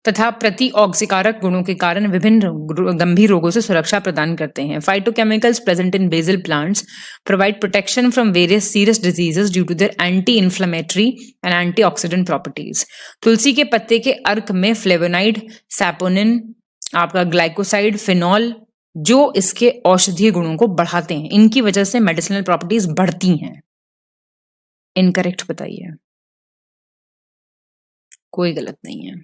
[SPEAKER 2] तथा प्रतिऑक्सीकारक गुणों के कारण विभिन्न गंभीर रोगों से सुरक्षा प्रदान करते हैं। Phytochemicals present in basil plants provide protection from various serious diseases due to their anti inflammatory and antioxidant properties. तुलसी के पत्ते के अर्क में फ्लेवोनाइड, सैपोनिन, आपका ग्लाइकोसाइड, फिनॉल, जो इसके औषधीय गुणों को बढ़ाते हैं। इनकी वजह से मेडिसिनल प्रॉपर्टीज बढ़ती हैं। इनकरेक्ट बताइए, कोई गलत नहीं है।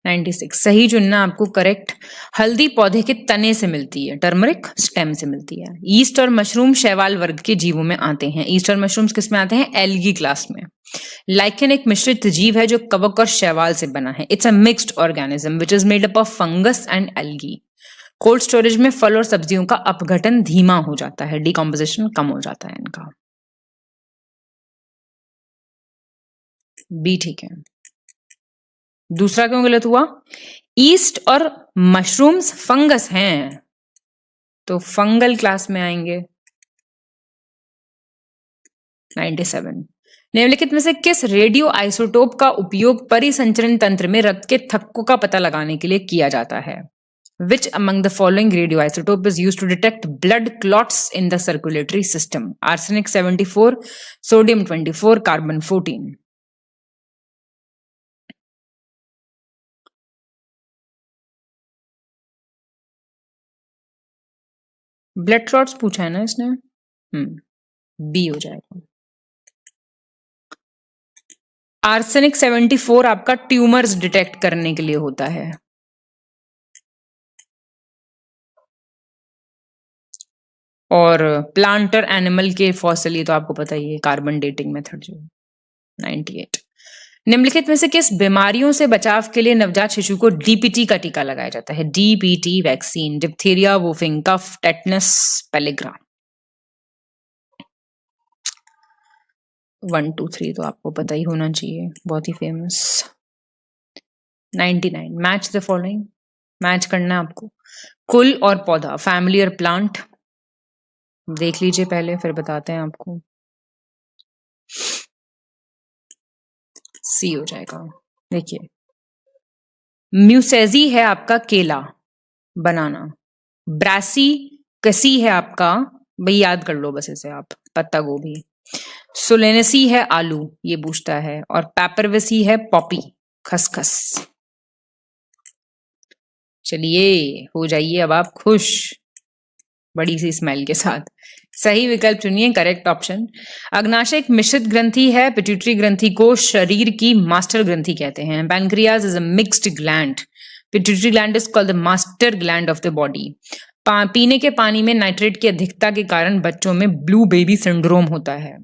[SPEAKER 2] 96 सही चुनना आपको, करेक्ट। हल्दी पौधे के तने से मिलती है, टर्मरिक स्टेम से मिलती है। ईस्ट और मशरूम शैवाल वर्ग के जीवों में आते हैं। ईस्ट और मशरूम्स किस में आते हैं? एल्गी क्लास में। लाइकेन एक मिश्रित जीव है जो कवक और शैवाल से बना है। It's a mixed organism which is made up of fungus and algae. Cold storage में फल और सब्जियों का अपघटन धीमा हो जाता है, डिकम्पोजिशन कम हो जाता है इनका। बी ठीक है। दूसरा क्यों गलत हुआ? ईस्ट और मशरूम्स फंगस हैं, तो फंगल क्लास में आएंगे। 97 निम्नलिखित में से किस रेडियो आइसोटोप का उपयोग परिसंचरण तंत्र में रक्त के थक्कों का पता लगाने के लिए किया जाता है? Which among the following radioisotope is used to detect blood clots in the circulatory system? Arsenic 74, sodium 24, carbon 14. Blood clots पूछा है ना इसने, बी हो जाएगा। आर्सेनिक 74 आपका ट्यूमर्स डिटेक्ट करने के लिए होता है। और प्लांट और एनिमल के फॉसिल, ये तो आपको पता ही है, कार्बन डेटिंग मेथड जो 98। निम्नलिखित में से किस बीमारियों से बचाव के लिए नवजात शिशु को डीपीटी का टीका लगाया जाता है? डीपीटी वैक्सीन, डिप्थीरिया, वुफिंग कफ, टेटनस, पेलिग्रा। 1 2 3 तो आपको पता ही होना चाहिए, बहुत ही famous. 99, match the following, match करना है आपको। कुल और पौधा, फैमिली और प्लांट, देख लीजिए पहले फिर बताते हैं आपको। सी हो जाएगा। देखिए, म्यूसेजी है आपका केला, बनाना। ब्रासी कसी है आपका, भाई याद कर लो बस इसे आप, पत्ता गोभी। सोलेनेसी है आलू, ये पूछता है। और पेपरवेसी है पॉपी, खसखस। चलिए हो जाइए अब आप खुश, बड़ी सी स्मेल के साथ। सही विकल्प चुनिए, करेक्ट ऑप्शन। अग्नाशय एक मिश्रित ग्रंथि है। पिट्यूटरी ग्रंथि को शरीर की मास्टर ग्रंथि कहते हैं। Pancreas is a mixed gland. Pituitary gland is called the master gland of the body. पीने के पानी में नाइट्रेट की अधिकता के कारण बच्चों में ब्लू बेबी सिंड्रोम होता है।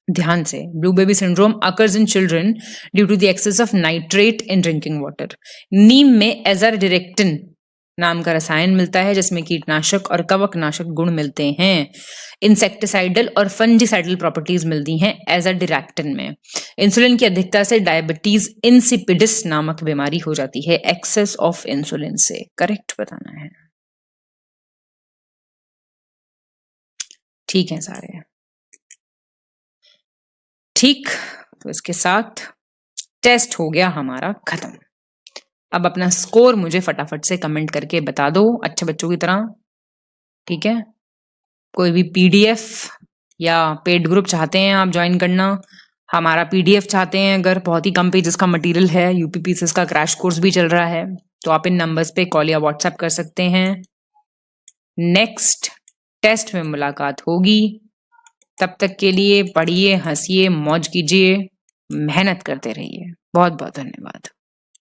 [SPEAKER 2] ध्यान से, blue baby syndrome occurs in children due to the excess of nitrate in drinking water. नीम में एजाडिरेक्टिन नाम का रसायन मिलता है जिसमें कीटनाशक और कवकनाशक गुण मिलते हैं। इंसेक्टिसाइडल और फंजीसाइडल प्रॉपर्टीज मिलती हैं एजाडिरेक्टिन में। इंसुलिन की अधिकता से डायबिटीज इंसिपिडिस नामक बीमारी हो जाती है, एक्सेस ऑफ इंसुलिन से। करेक्ट बताना है। ठीक है सारे, ठीक। तो इसके साथ टेस्ट हो गया हमारा खत्म। अब अपना स्कोर मुझे फटाफट से कमेंट करके बता दो अच्छे बच्चों की तरह, ठीक है? कोई भी पीडीएफ या पेड ग्रुप चाहते हैं आप ज्वाइन करना, हमारा पीडीएफ चाहते हैं अगर, बहुत ही कम पेजेस का मटेरियल है, यूपीपीसीएस का क्रैश कोर्स भी चल रहा है, तो आप इन नंबर्स पे कॉल या व्हाट्सएप कर सकते हैं। नेक्स्ट टेस्ट में मुलाकात होगी, तब तक के लिए पढ़िए, हंसिए, मौज कीजिए, मेहनत करते रहिए। बहुत बहुत धन्यवाद।